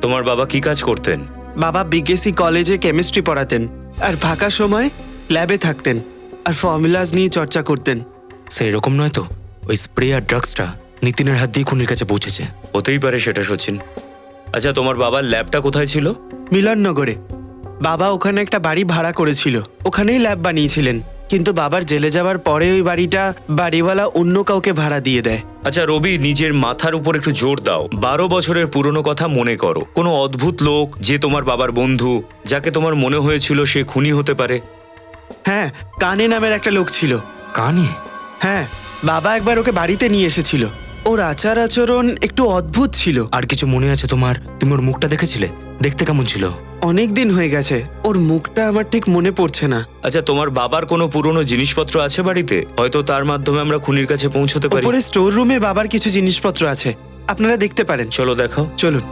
তোমার বাবা কি কাজ করতেন? বাবা বিকেসি কলেজে কেমিস্ট্রি পড়াতেন, আর ফাঁকা সময় ল্যাবে থাকতেন আর ফর্মুলাস নিয়ে চর্চা করতেন। সেই রকম নয় তো? ওই স্প্রে আর ড্রাগসটা নিতিনের হাত দিয়ে খুনির কাছে পৌঁছেছে। হতেই পারে সেটা সচিন। আচ্ছা, তোমার বাবার ল্যাবটা কোথায় ছিল? মিলননগরে। বাবা ওখানে একটা বাড়ি ভাড়া করেছিল, ওখানেই ল্যাব বানিয়েছিলেন। কিন্তু বাবার জেলে যাওয়ার পরে ওই বাড়িটা বাড়িওয়ালা অন্য কাউকে ভাড়া দিয়ে দেয়। আচ্ছা রবি, নিজের মাথার উপর একটু জোর দাও। 12 বছরের পুরনো কথা মনে করো। কোনো অদ্ভুত লোক যে তোমার বাবার বন্ধু, যাকে তোমার মনে হয়েছিল সে খুনি হতে পারে। হ্যাঁ, কানে নামের একটা লোক ছিল। কানে? হ্যাঁ, বাবা একবার ওকে বাড়িতে নিয়ে এসেছিল। ওর আচার আচরণ একটু অদ্ভুত ছিল। আর কিছু মনে আছে তোমার? তুমি ওর মুখটা দেখেছিলে? দেখতে কেমন ছিল? অনেক দিন হয়ে গেছে, ওর মুখটা আমার ঠিক মনে পড়ছে না। আচ্ছা, তোমার বাবার কোনো পুরনো জিনিসপত্র আছে বাড়িতে? হয়তো তার মাধ্যমে আমরা খুনির কাছে পৌঁছতে পারি। উপরে স্টোর রুমে বাবার কিছু জিনিসপত্র আছে, আপনারা দেখতে পারেন। চলো দেখাও। চলুন।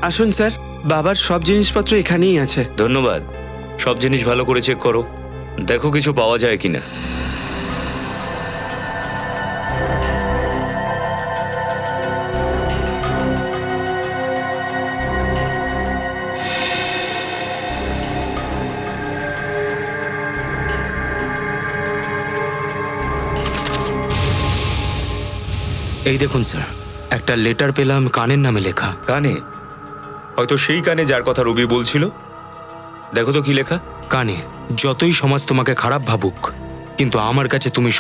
আসুন স্যার, বাবার সব জিনিসপত্র এখানেই আছে। ধন্যবাদ। সব জিনিস ভালো করে চেক করো, দেখো কিছু পাওয়া যায় কিনা। এই দেখুন স্যার, একটা লেটার পেলাম কানের নামে লেখা। কানে? হয়তো সেই কানে যার কথা রবি বলছিল। দেখো তো কি লেখা। কানে, যতই সমাজ তোমাকে খারাপ ভাবুক, কিন্তু আমার কাছে তুমি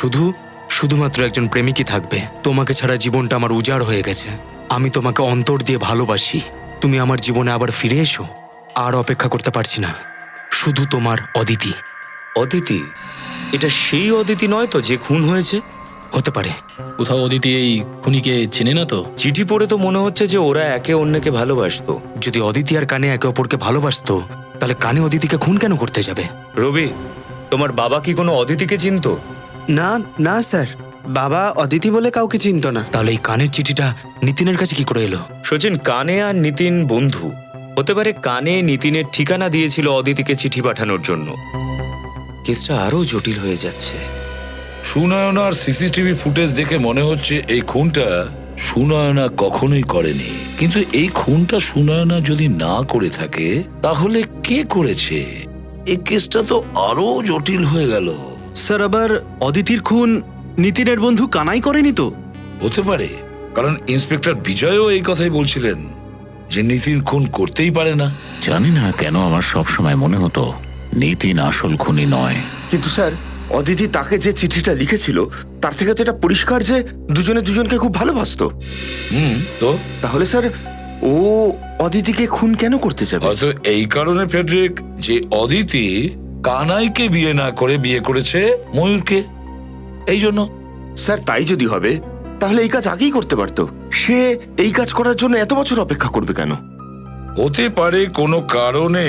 শুধুমাত্র একজন প্রেমিকই থাকবে। তোমাকে ছাড়া জীবনটা আমার উজাড় হয়ে গেছে। আমি তোমাকে অন্তর দিয়ে ভালোবাসি। তুমি আমার জীবনে আবার ফিরে এসো। আর অপেক্ষা করতে পারছি না। শুধু তোমার অদিতি। অদিতি? এটা সেই অদিতি নয় তো যে খুন হয়েছে? হতে পারে। কোথাও অদিতি এই খুনিকে চেনে না তো? চিঠি পড়ে তো মনে হচ্ছে যে ওরা একে অন্যকে ভালোবাসতো। যদি অদিতি আর কানে একে অপরকে ভালোবাসতো, তাহলে কানে অদিতিকে খুন কেন করতে যাবে? রবি, তোমার বাবা কি কোনো অদিতিকে চিনতো? না না স্যার, বাবা অদিতি বলে কাউকে চিনত না। তাহলে এই কানের চিঠিটা নিতিনের কাছে কি করে এলো? সচিন, কানে আর নিতিন বন্ধু হতে পারে। কানে নিতিনের ঠিকানা দিয়েছিল অদিতিকে চিঠি পাঠানোর জন্য। কেসটা আরো জটিল হয়ে যাচ্ছে। সুনয়নার সিসিটিভি ফুটেজ দেখে মনে হচ্ছে এই খুনটা সুনয়না কখনোই করেনি। কিন্তু এই খুনটা সুনয়না যদি না করে থাকে, তাহলে কে করেছে? এই কেসটা তো আরো জটিল হয়ে গেল। স্যার, আবার অদিতির খুন নিতিনের বন্ধু কানাই করেনি তো? হতে পারে, কারণ ইন্সপেক্টর বিজয়ও এই কথাই বলছিলেন যে নিতিন খুন করতেই পারে না। জানি না কেন আমার সব সময় মনে হতো নিতিন আসল খুনি নয়। কিন্তু স্যার, অদিতি তাকে যে চিঠিটা লিখেছিল তার থেকে তো এটা পরিষ্কার যে দুজনে দুজনকে খুব ভালোবাসতো। তো তাহলে স্যার, ও অদিতিকে খুন কেন করতে যাবে? হয়তো এই কারণে ফেডরিক, যে অদিতি কানাইকে বিয়ে না করে বিয়ে করেছে ময়ূরকে, এই জন্য। স্যার, তাই যদি হবে তাহলে এই কাজ আগেই করতে পারতো। সে এই কাজ করার জন্য এত বছর অপেক্ষা করবে কেন? হতে পারে কোনো কারণে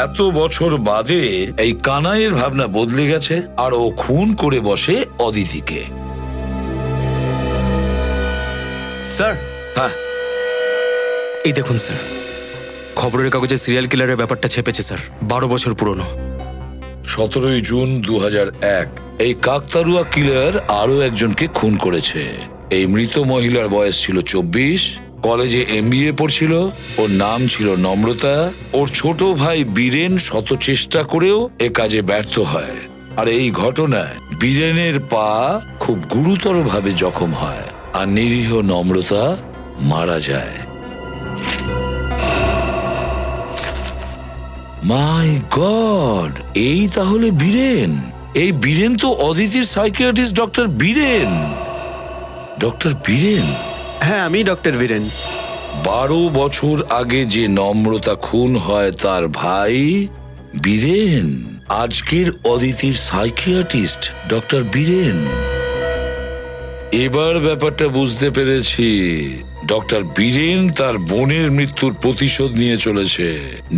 এত বছর বাদে এই কানাইয়ের ভাবনা বদলে গেছে আর ও খুন করে বসে অদিতিকে। স্যার, হ্যাঁ, এই দেখুন স্যার, খবরের কাগজে সিরিয়াল কিলারের ব্যাপারটা ছেপেছে স্যার। 12 বছর পুরনো। 17 জুন 2001 এই কাকতারুয়া কিলার আরো একজনকে খুন করেছে। এই মৃত মহিলার বয়স ছিল 24, কলেজে MBA পড়ছিল। ওর নাম ছিল নম্রতা। ওর ছোট ভাই বীরেন শত চেষ্টা করেও এ কাজে ব্যর্থ হয়। আর এই ঘটনায় বীরেনের পা খুব গুরুতরভাবে জখম হয় আর নিরীহ নম্রতা মারা যায়। মাই গড, এই তাহলে বীরেন। এই বীরেন তো অদিতির psychiatrist doctor Biren. Doctor Biren? হ্যাঁ, আমি ডক্টর বীরেন। 12 বছর আগে যে নম্রতা খুন হয় তার ভাই বীরেন আজকের অদিতির সাইকিয়াট্রিস্ট ডক্টর বীরেন। এবার ব্যাপারটা বুঝতে পেরেছি। ডক্টর বীরেন তার বোনের মৃত্যুর প্রতিশোধ নিয়ে চলেছে,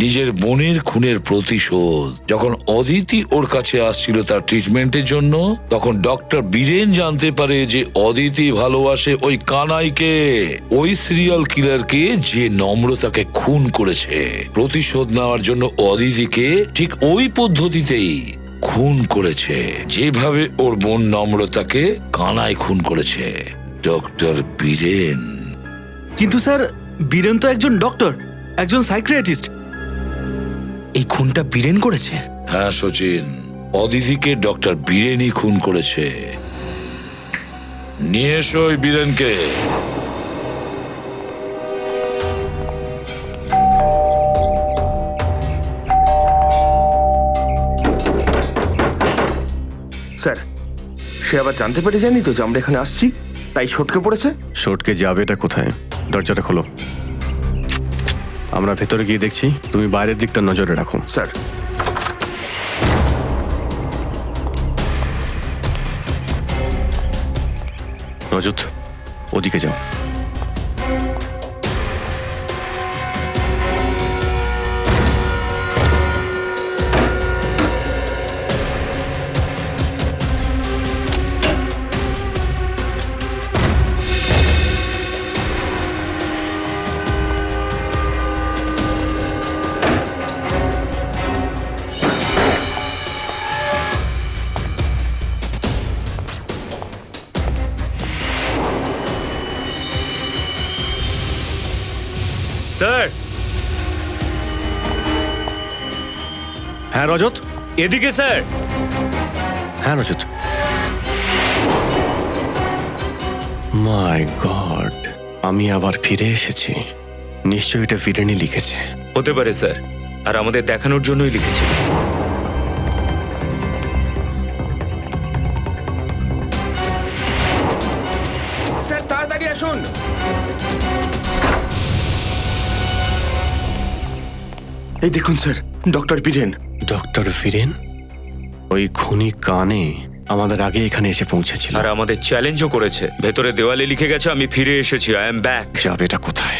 নিজের বোনের খুনের প্রতিশোধ। যখন অদিতি ওর কাছে আসছিল তার ট্রিটমেন্টের জন্য, তখন ডক্টর বীরেন জানতে পারে যে অদিতি ভালোবাসে ওই কানাইকে, ওই সিরিয়াল কিলারকে যে নম্রতাকে খুন করেছে। প্রতিশোধ নেওয়ার জন্য অদিতিকে ঠিক ওই পদ্ধতিতেই খুন করেছে, যেভাবে ওর বোন নম্রতাকে কানাই খুন করেছে ডক্টর বীরেন। কিন্তু স্যার, বীরেন তো একজন ডক্টর, একজন সাইকিয়াট্রিস্ট। এই খুনটা বীরেন করেছে? হ্যাঁ সচিন, অদিতিকে ডক্টর বীরেনই খুন করেছে। নিয়ে এসো ওই বীরেনকে। স্যার, সে আবার জানতে পেরে জানি তো যে আমরা এখানে আসছি, তাই ছটকে পড়েছে। শর্টকে যাবেটা কোথায়? দরজাটা খোলো। আমরা ভেতরে গিয়ে দেখছি, তুমি বাইরের দিকটা নজরে রাখো। স্যার, রজত, ওদিকে যাও। স্যার, হ্যাঁ রজত। এদিকে স্যার। হ্যাঁ রজত। মাই গড, আমি আবার ফিরে এসেছি। নিশ্চয়ই এটা ফিরেনি লিখেছে। হতে পারে স্যার, আর আমাদের দেখানোর জন্যই লিখেছিল। স্যার তাড়াতাড়ি আসুন। এই দেখুন sir, doctor Biren. Doctor Biren? ওই খুনি কানে আমাদের আগে এখানে এসে পৌঁছেছিল। আর আমাদের চ্যালেঞ্জও করেছে। ভেতরে দেওয়ালে লিখে গেছে, আমি ফিরে এসেছি, আই এম ব্যাক। যাবে এটা কোথায়?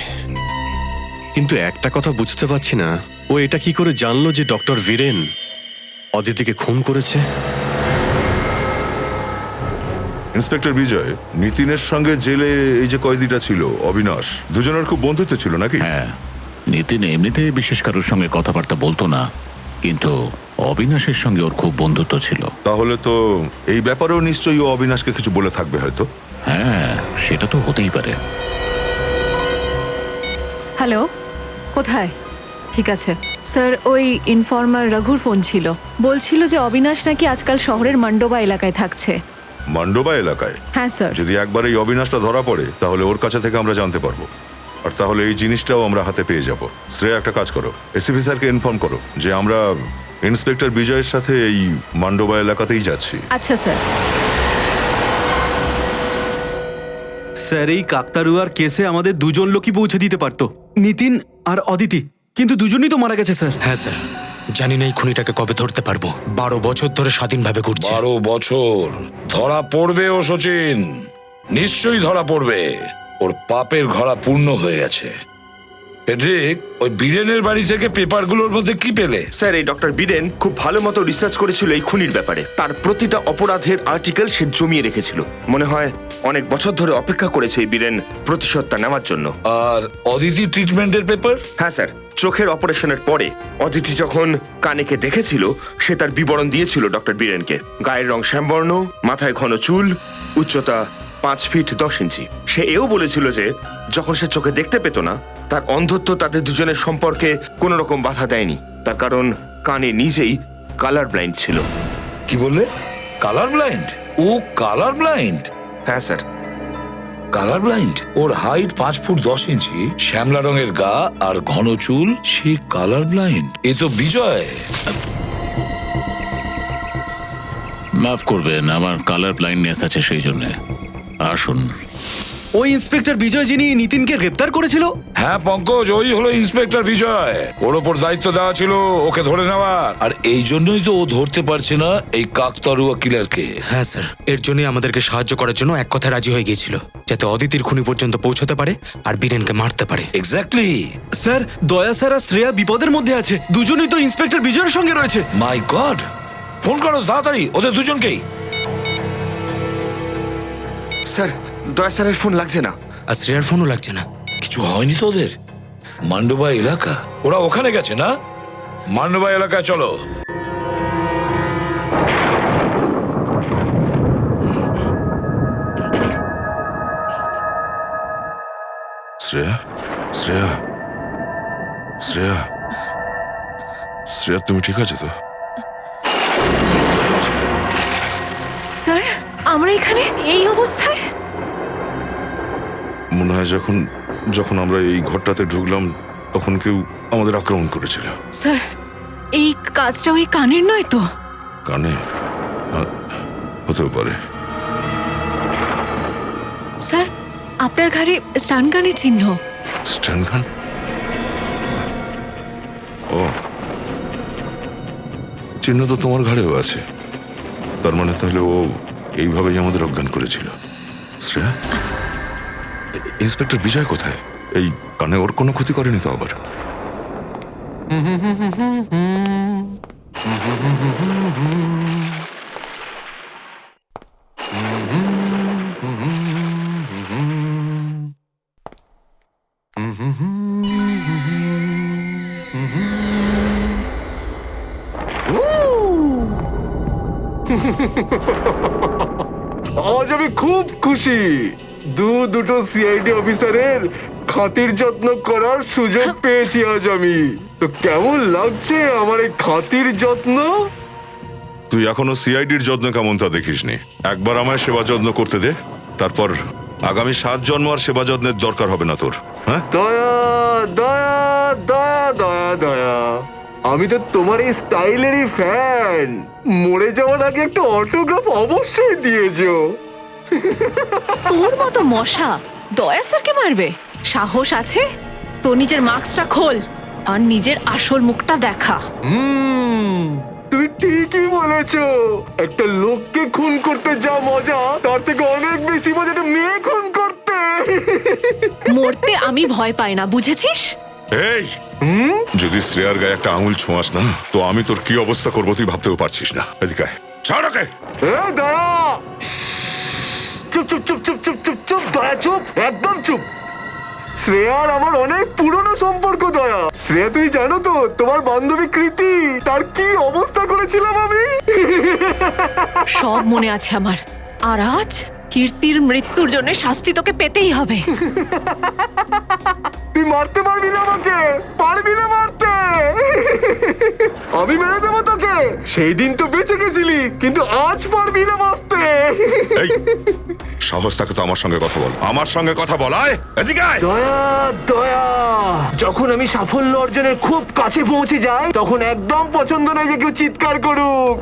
কিন্তু একটা কথা বুঝতে পারছি না, ও এটা কি করে জানলো যে ডক্টর বীরেন অদিতিকে খুন করেছে? ইন্সপেক্টর বিজয়, নিতিনের সঙ্গে জেলে এই যে কয়েদিটা ছিল অবিনাশ, দুজনের খুব বন্ধুত্ব ছিল নাকি? হ্যাঁ, নিতিন এমনিতে বিশেষ কারোর সঙ্গে কথাবার্তা বলতো না, কিন্তু অবিনাশের সঙ্গে ওর খুব বন্ধুত্ব ছিল। তাহলে তো এই ব্যাপারেও নিশ্চয়ই ও অবিনাশকে কিছু বলে থাকবে হয়তো। হ্যাঁ, সেটা তো হতেই পারে। হ্যালো, কোথায়? ঠিক আছে স্যার, ওই ইনফর্মার রঘুর ফোন ছিল, বলছিল যে অবিনাশ নাকি আজকাল শহরের মান্ডোবা এলাকায় থাকছে। মান্ডোবা এলাকায়? হ্যাঁ স্যার। যদি একবার এই অবিনাশটা ধরা পড়ে তাহলে ওর কাছে থেকে আমরা জানতে পারবো, আর তাহলে এই জিনিসটাও আমরা হাতে পেয়ে যাব। শ্রেয়া, একটা কাজ করো, এসিপি স্যারকে ইনফর্ম করো যে আমরা ইন্সপেক্টর বিজয়ের সাথে এই মান্ডোবা এলাকাতেই যাচ্ছি। আচ্ছা স্যার। স্যার, এই কাকতারুয়ার কেসে আমাদের দুজন লোকই পৌঁছে দিতে পারতো, নিতিন আর অদিতি, কিন্তু দুজনই তো মারা গেছে স্যার। হ্যাঁ স্যার, জানি না এই খুনিটাকে কবে ধরতে পারবো। 12 বছর ধরে স্বাধীনভাবে ঘুরছে। 12 বছর ধরা পড়বে ও সচিন, নিশ্চয়ই ধরা পড়বে। ওর পাপের ঘড়া পূর্ণ হয়ে গেছে। ফেডরিক, ওই বীরেনের বাড়ি থেকে পেপারগুলোর মধ্যে কি পেলে? স্যার, এই ডক্টর বীরেন খুব ভালো মতো রিসার্চ করেছিল এই খুনির ব্যাপারে। তার প্রতিটা অপরাধের আর্টিকেল সে জমিয়ে রেখেছিল। মনে হয় অনেক বছর ধরে অপেক্ষা করেছে এই বীরেন প্রতিশোধটা নেওয়ার জন্য। আর অদিতি ট্রিটমেন্টের পেপার? হ্যাঁ স্যার, চোখের অপারেশনের পরে অদিতি যখন কানেকে দেখেছিল, সে তার বিবরণ দিয়েছিল ডক্টর বীরেনকে। গায়ের রং শ্যামবর্ণ, মাথায় ঘন চুল, উচ্চতা 5 ফিট 10 ইঞ্চি। সে এও বলেছিল যে যখন সে চোখে দেখতে পেত না, তার অন্ধত্ব তাদের দুজনের সম্পর্কে কোনো রকম বাধা দেয়নি, তার কারণ কানে নিজেই কালার ব্লাইন্ড ছিল। কি বললে? Colour blind? ও কালার ব্লাইন্ড? হ্যাঁ স্যার। Colour blind? ওর হাইট 5 ফুট 10 ইঞ্চি, শ্যামলা রঙের গা আর ঘন চুল, সে কালার ব্লাইন্ড? এ তো বিজয়। মাফ করবেন, আমার কালার ব্লাইন্ডনেস আছে, সেই জন্য। আসুন। ওই ইন্সপেক্টর বিজয় যিনি নিতিনকে গ্রেপ্তার করেছিল? হ্যাঁ পঙ্কজ, ওই হলো ইন্সপেক্টর বিজয়। ওর ওপর দায়িত্ব দেওয়া ছিল ওকে ধরে নেওয়া, আর এই জন্যই তো ও ধরতে পারছে না এই কাকতাড়ুয়া কিলারকে। হ্যাঁ স্যার, এর জন্যই আমাদেরকে সাহায্য করার জন্য এক কথায় রাজি হয়ে গিয়েছিল, যাতে অদিতির খুনি পর্যন্ত পৌঁছতে পারে আর বীরেনকে মারতে পারে। এক্স্যাক্টলি। স্যার, দয়া স্যার আর শ্রেয়া বিপদের মধ্যে আছে। দুজনেই তো ইন্সপেক্টর বিজয়ের সঙ্গে রয়েছে। মাই গড, ফোন করো তাড়াতাড়ি ওদের দুজনকেই। স্যার, দয়া স্যারের ফোন লাগছে না। আর শ্রেয়ার ফোনও লাগছে না। কিছু হয়নি তো ওদের? মান্ডবা এলাকা, ওরা ওখানে গেছে না? মান্ডবা এলাকায় চলো। শ্রেয়া, শ্রেয়া, শ্রেয়া, শ্রেয়া, তুমি ঠিক আছো তো? স্যার, আমরা এখানে এই অবস্থায়? মনে হয় যখন যখন আমরা এই ঘরটাতে ঢুকলাম তখন কেউ আমাদের আক্রমণ করেছিল। স্যার, এই কাজটা ওই কানের নয় তো? কানে? হতেও পারে। স্যার, আপনার ঘাড়ে স্টান গানের চিহ্ন। স্ট্যান গান? ও, চিহ্ন তো তোমার ঘাড়েও আছে। তার মানে তাহলে ও এইভাবেই আমাদের অজ্ঞান করেছিল। শ্রেয়া, ইন্সপেক্টর বিজয় কোথায়? এই কানে ওর কোনো ক্ষতি করেনি তো আবার? আজ আমি খুব খুশি। দুটো সিআইডি অফিসারের খাতির যত্ন করার সুযোগ পেয়েছি আজ আমি। তো কেমন লাগছে আমার এই খাতির যত্ন? তুই এখনো সিআইডির যত্ন কেমন তা দেখিসনি। একবার আমায় সেবা যত্ন করতে দে, তারপর আগামী 7 জন্ম আর সেবা যত্নের দরকার হবে না তোর। হ্যাঁ, দয়া দয়া দয়া দয়া দয়া, আমি তো তোমার এই স্টাইলেরই ফ্যান। মরে যাওয়ার আগে একটা অটোগ্রাফ অবশ্যই দিয়েছো। তোর মতো মশা দয়া স্যারকে মারবে? সাহস আছে তো নিজের মাস্কটা খোল আর নিজের আসল মুখটা দেখা। তুমি ঠিকই বলেছো। একটা লোককে খুন করতে যা মজা, তার থেকে অনেক বেশি মজা একটা মেয়ে খুন করতে। মরতে আমি ভয় পাই না, বুঝেছিস? এই, যদি শ্রেয়ার গায়ে একটা আঙুল ছোঁয়াস না তো আমি তোর কি অবস্থা করবো তুই ভাবতেও পারছিস না। এদিকে আয়। ছাড় ওকে। দয়া, চুপ চুপ চুপ চুপ চুপ চুপ চুপ, দয়া চুপ, একদম চুপ। শ্রেয়ার আমার অনেক পুরনো সম্পর্ক দয়া। শ্রেয়া, তুই জানো তো তোমার বান্ধবী কৃতি, তার কি অবস্থা করেছিলাম আমি? সব মনে আছে আমার। আর আজ কীর্তির মৃত্যুর জন্য শাস্তি তোকে পেতেই হবে। তুই মারতে পারবি না আমাকে, পারবি না মারতে। আমি মেরে দেবো তোকে। সেই দিন তো বেঁচে গেছিলি, কিন্তু আজ পারবি না বাঁচতে। এই, সাহস থাকে তো আমার সঙ্গে কথা বল। আমার সঙ্গে কথা বল। আয় এদিকে আয়। দয়া দয়া, যখন আমি সাফল্য অর্জনের খুব কাছে পৌঁছে যাই তখন একদম পছন্দ নয় যে কেউ চিৎকার করুক।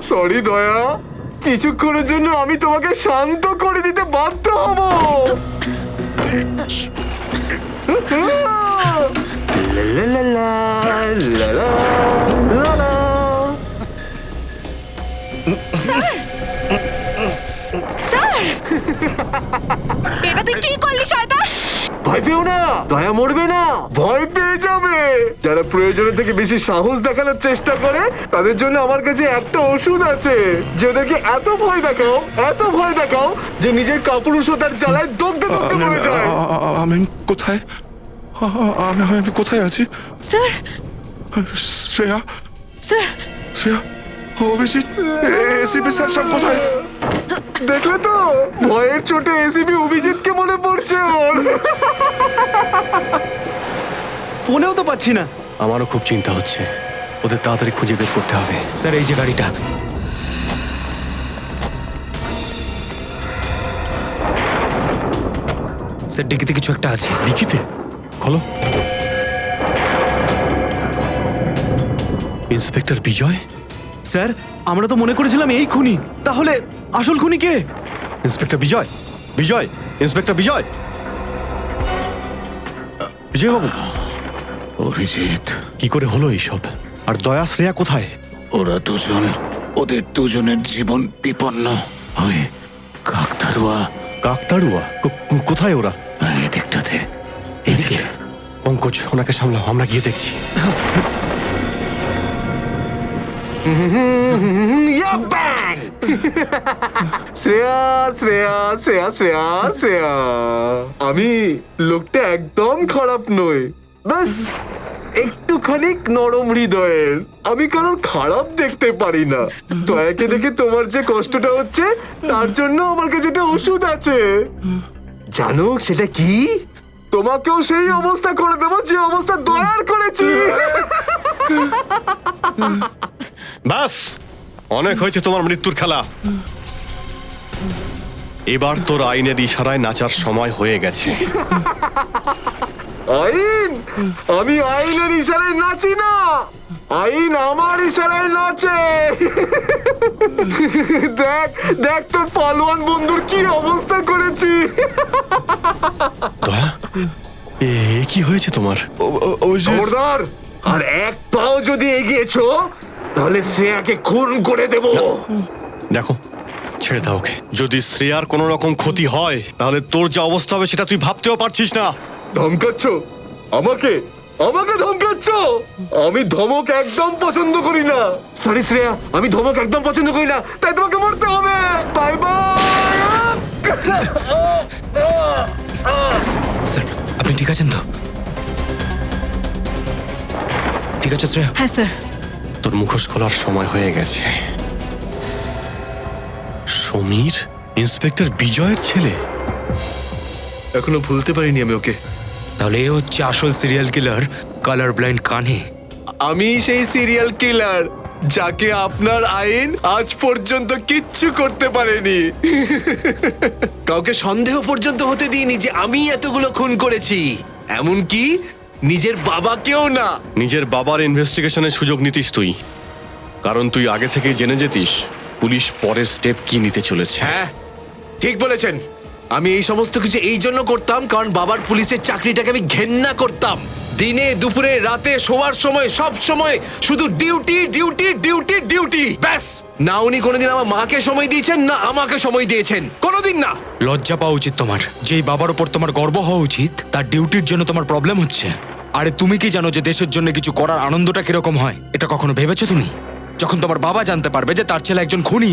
সরি দয়া, কিছুক্ষণের জন্য আমি তোমাকে শান্ত করে দিতে বাধ্য হব। লা লা লা লা লা লা লা। স্যার, এটা তুই কি করলি শয়তান? ভয় পেও না, দয়া মরবে না, ভয় পেয়ে যাবে। যারা প্রয়োজনের থেকে বেশি সাহস দেখানোর চেষ্টা করে তাদের জন্য আমার কাছে একটা ওষুধ আছে, যে ওদেরকে এত ভয় দেখাও যে নিজের কাপুরুষতার জ্বালায় দগ্ধে দগ্ধে মরে যায়। আমি কোথায়? আমি কোথায় আছি? Sir, Shreya, sir, Shreya, Abhijit, ACP sir সব কোথায়? দেখলে তো, ভয়ের চোটে এসিপি অভিজিৎকে মনে পড়ছে ওর। ফোনেও তো পাচ্ছি না। আমারও খুব চিন্তা হচ্ছে, ওদের তাড়াতাড়ি খুঁজে বের করতে হবে। স্যার, এই যে গাড়িটা, স্যার ডিকিতে কিছু একটা আছে। ডিকিতে? খোলো। ইন্সপেক্টর বিজয়? স্যার, আমরা তো মনে করেছিলাম এই খুনি, তাহলে আসল খুনি কে? ইন্সপেক্টর বিজয়, বিজয়, ইন্সপেক্টর বিজয়, বিজয় বাবু, অভিজিৎ, কি করে হলো এইসব? আর দয়া শ্রেয়া কোথায়? ওরা দুজন, ওদের দুজনের জীবন বিপন্ন ওই কাকতাড়ুয়া। কাকতাড়ুয়া? কোথায় ওরা? এই দিকটাতে, এদিকে। পঙ্কজ, ওনাকে সামলাও, আমরা গিয়ে দেখছি। শ্রেয়া শ্রেয়া শ্রেয়া শ্রেয়া শ্রেয়া, আমি লোকটা একদম খারাপ নই, ব্যাস একটুখানি নরম হৃদয়ের। আমি কারোর খারাপ দেখতে পারি না। দয়াকে দেখে তোমার যে কষ্টটা হচ্ছে তার জন্য আমার কাছে একটা ওষুধ আছে, জানো সেটা কি? তোমাকেও সেই অবস্থা করে দেবো যে অবস্থা দয়ার করেছি। ব্যাস, অনেক হয়েছে তোমার মৃত্যুর খেলা। এবার তোর আইনের ইশারায় নাচার সময় হয়ে গেছে। আইন? আমি আইনের ইশারায় নাচি না, আইন আমার ইশারায় নাচে। দেখ দেখ তোর পালোয়ান বন্ধুর কি অবস্থা করেছি। দয়া, এ কি হয়েছে তোমার? খবরদার, আর এক পাও যদি এগিয়েছো তাহলে শ্রেয়াকে খুন করে দেব। দেখো, ছেড়ে দাও ওকে। যদি শ্রেয়ার কোনো রকম ক্ষতি হয় তাহলে তোর যে অবস্থা হবে সেটা তুই ভাবতেও পারছিস না। ধমকাচ্ছ আমাকে? আমাকে ধমকাচ্ছ? আমি ধমক একদম পছন্দ করি না। সরি শ্রেয়া, আমি ধমক একদম পছন্দ করি না, তাই তোমাকে মরতে হবে। Bye bye. স্যার, আপনি ঠিক আছেন তো? ঠিক আছে শ্রেয়া? হ্যাঁ স্যার। তোর মুখোশ খোলার সময় হয়ে গেছে। সমীর, ইন্সপেক্টর বিজয়ের ছেলে? এখনো ভুলতে পারিনি আমি ওকে। তাহলে এ হচ্ছে আসল সিরিয়াল কিলার, কালার ব্লাইন্ড কানে। আমি সেই সিরিয়াল কিলার যাকে আপনার আইন আজ পর্যন্ত কিচ্ছু করতে পারেনি। কাউকে সন্দেহ পর্যন্ত হতে দিইনি যে আমি এতগুলো খুন করেছি, এমনকি নিজের বাবাকেও না। নিজের বাবার ইনভেস্টিগেশনের সুযোগ নিতিস তুই, কারণ তুই আগে থেকেই জেনে যেতিস পুলিশ পরের স্টেপ কি নিতে চলেছে। হ্যাঁ, ঠিক বলেছেন। আমি এই সমস্ত কিছু এই জন্য করতাম কারণ বাবার পুলিশের চাকরিটাকে আমি ঘেন্না করতাম। দিনে দুপুরে রাতে শোয়ার সময় সব সময় শুধু ডিউটি ডিউটি ডিউটি ডিউটি, ব্যাস। না উনি কোনোদিন আমার মাকে সময় দিয়েছেন, না আমাকে সময় দিয়েছেন, কোনোদিন না। লজ্জা পাওয়া উচিত তোমার। যেই বাবার উপর তোমার গর্ব হওয়া উচিত, তার ডিউটির জন্য তোমার প্রবলেম হচ্ছে। আরে তুমি কি জানো যে দেশের জন্য কিছু করার আনন্দটা কিরকম হয়? এটা কখনো ভেবেছো তুমি? যখন তোমার বাবা জানতে পারবে যে তার ছেলে একজন খুনি,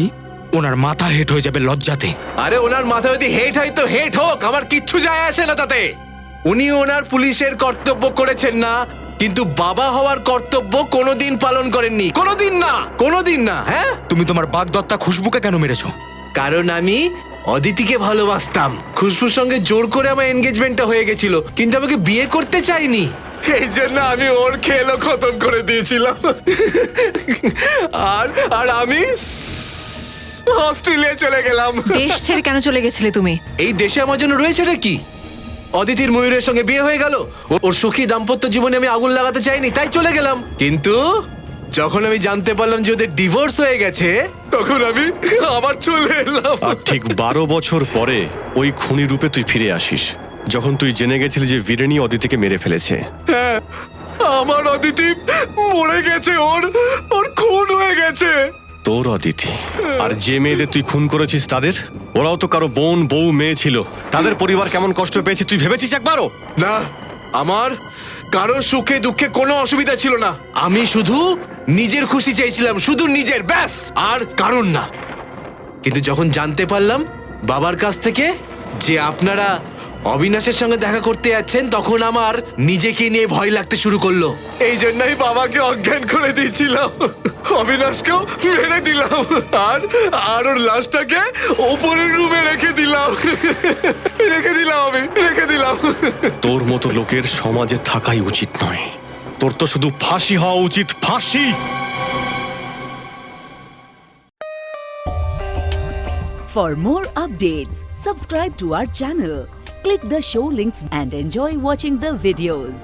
ওনার মাথা হেট হয়ে যাবে লজ্জাতে। আরে ওনার মাথা যদি হেট হয় তো হেট হোক, আমার কিচ্ছু যায় আসে না তাতে। উনি ওনার পুলিশের কর্তব্য করেছেন না, কিন্তু বাবা হওয়ার কর্তব্য কোনোদিন পালন করেননি, কোনোদিন না, কোনোদিন না। হ্যাঁ, তুমি তোমার বাগদত্তা খুশবুকে কেন মেরেছো? কারণ আমি অদিতিকে ভালোবাসতাম। খুশবুর সঙ্গে জোর করে আমার এনগেজমেন্টটা হয়ে গেছিল, কিন্তু আমাকে বিয়ে করতে চাইনি। এই জন্য আমি ওর খেলও খতম করে দিয়েছিলাম। আর আর আমি অস্ট্রেলিয়া চলে গেলাম। দেশ ছেড়ে কেন চলে গেছিলে তুমি? এই দেশে আমার জন্য রয়েছেটা কি? অদিতির ময়ূরের সঙ্গে বিয়ে হয়ে গেল, ওর সুখী দাম্পত্য জীবনে আমি আগুন লাগাতে চাইনি, তাই চলে গেলাম। কিন্তু যখন আমি জানতে পারলাম যে ওদের ডিভোর্স হয়ে গেছে, তখন আমি আবার চলে এলাম। আর ঠিক 12 বছর পরে ওই খুনি রূপে তুই ফিরে আসিস, যখন তুই জেনে গেছিলি যে বীরেনি অদিতিকে মেরে ফেলেছে। হ্যাঁ, আমার অদিতি মরে গেছে, ওর খুন হয়ে গেছে। তোর অদিতি আর যে মেয়েদের তুই খুন করেছিস তাদের, ওরাও তো কারো বোন বউ মেয়ে ছিল। তাদের পরিবার কেমন কষ্ট পেয়েছে তুই ভেবেছিস একবারও? না, আমার কারো সুখে দুঃখে কোনো অসুবিধা ছিল না। আমি শুধু নিজের খুশি চাইছিলাম, শুধু নিজের, ব্যাস, আর কারণ না। কিন্তু যখন জানতে পারলাম বাবার কাছ থেকে যে আপনারা অবিনাশের সঙ্গে দেখা করতে যাচ্ছেন, তখন আমার নিজেকে নিয়ে ভয় লাগতে শুরু করলো। এই জন্যই বাবাকে অজ্ঞান করে দিয়েছিলাম, অবিনাশকেও মেরে দিলাম, আর ওর লাশটাকে ওপরের রুমে রেখে দিলাম। রেখে দিলাম। তোর মতো লোকের সমাজে থাকাই উচিত নয়। তোর তো শুধু ফাঁসি হওয়া উচিত, ফাঁসি। For more updates, subscribe to our channel, click the show links and enjoy watching the videos.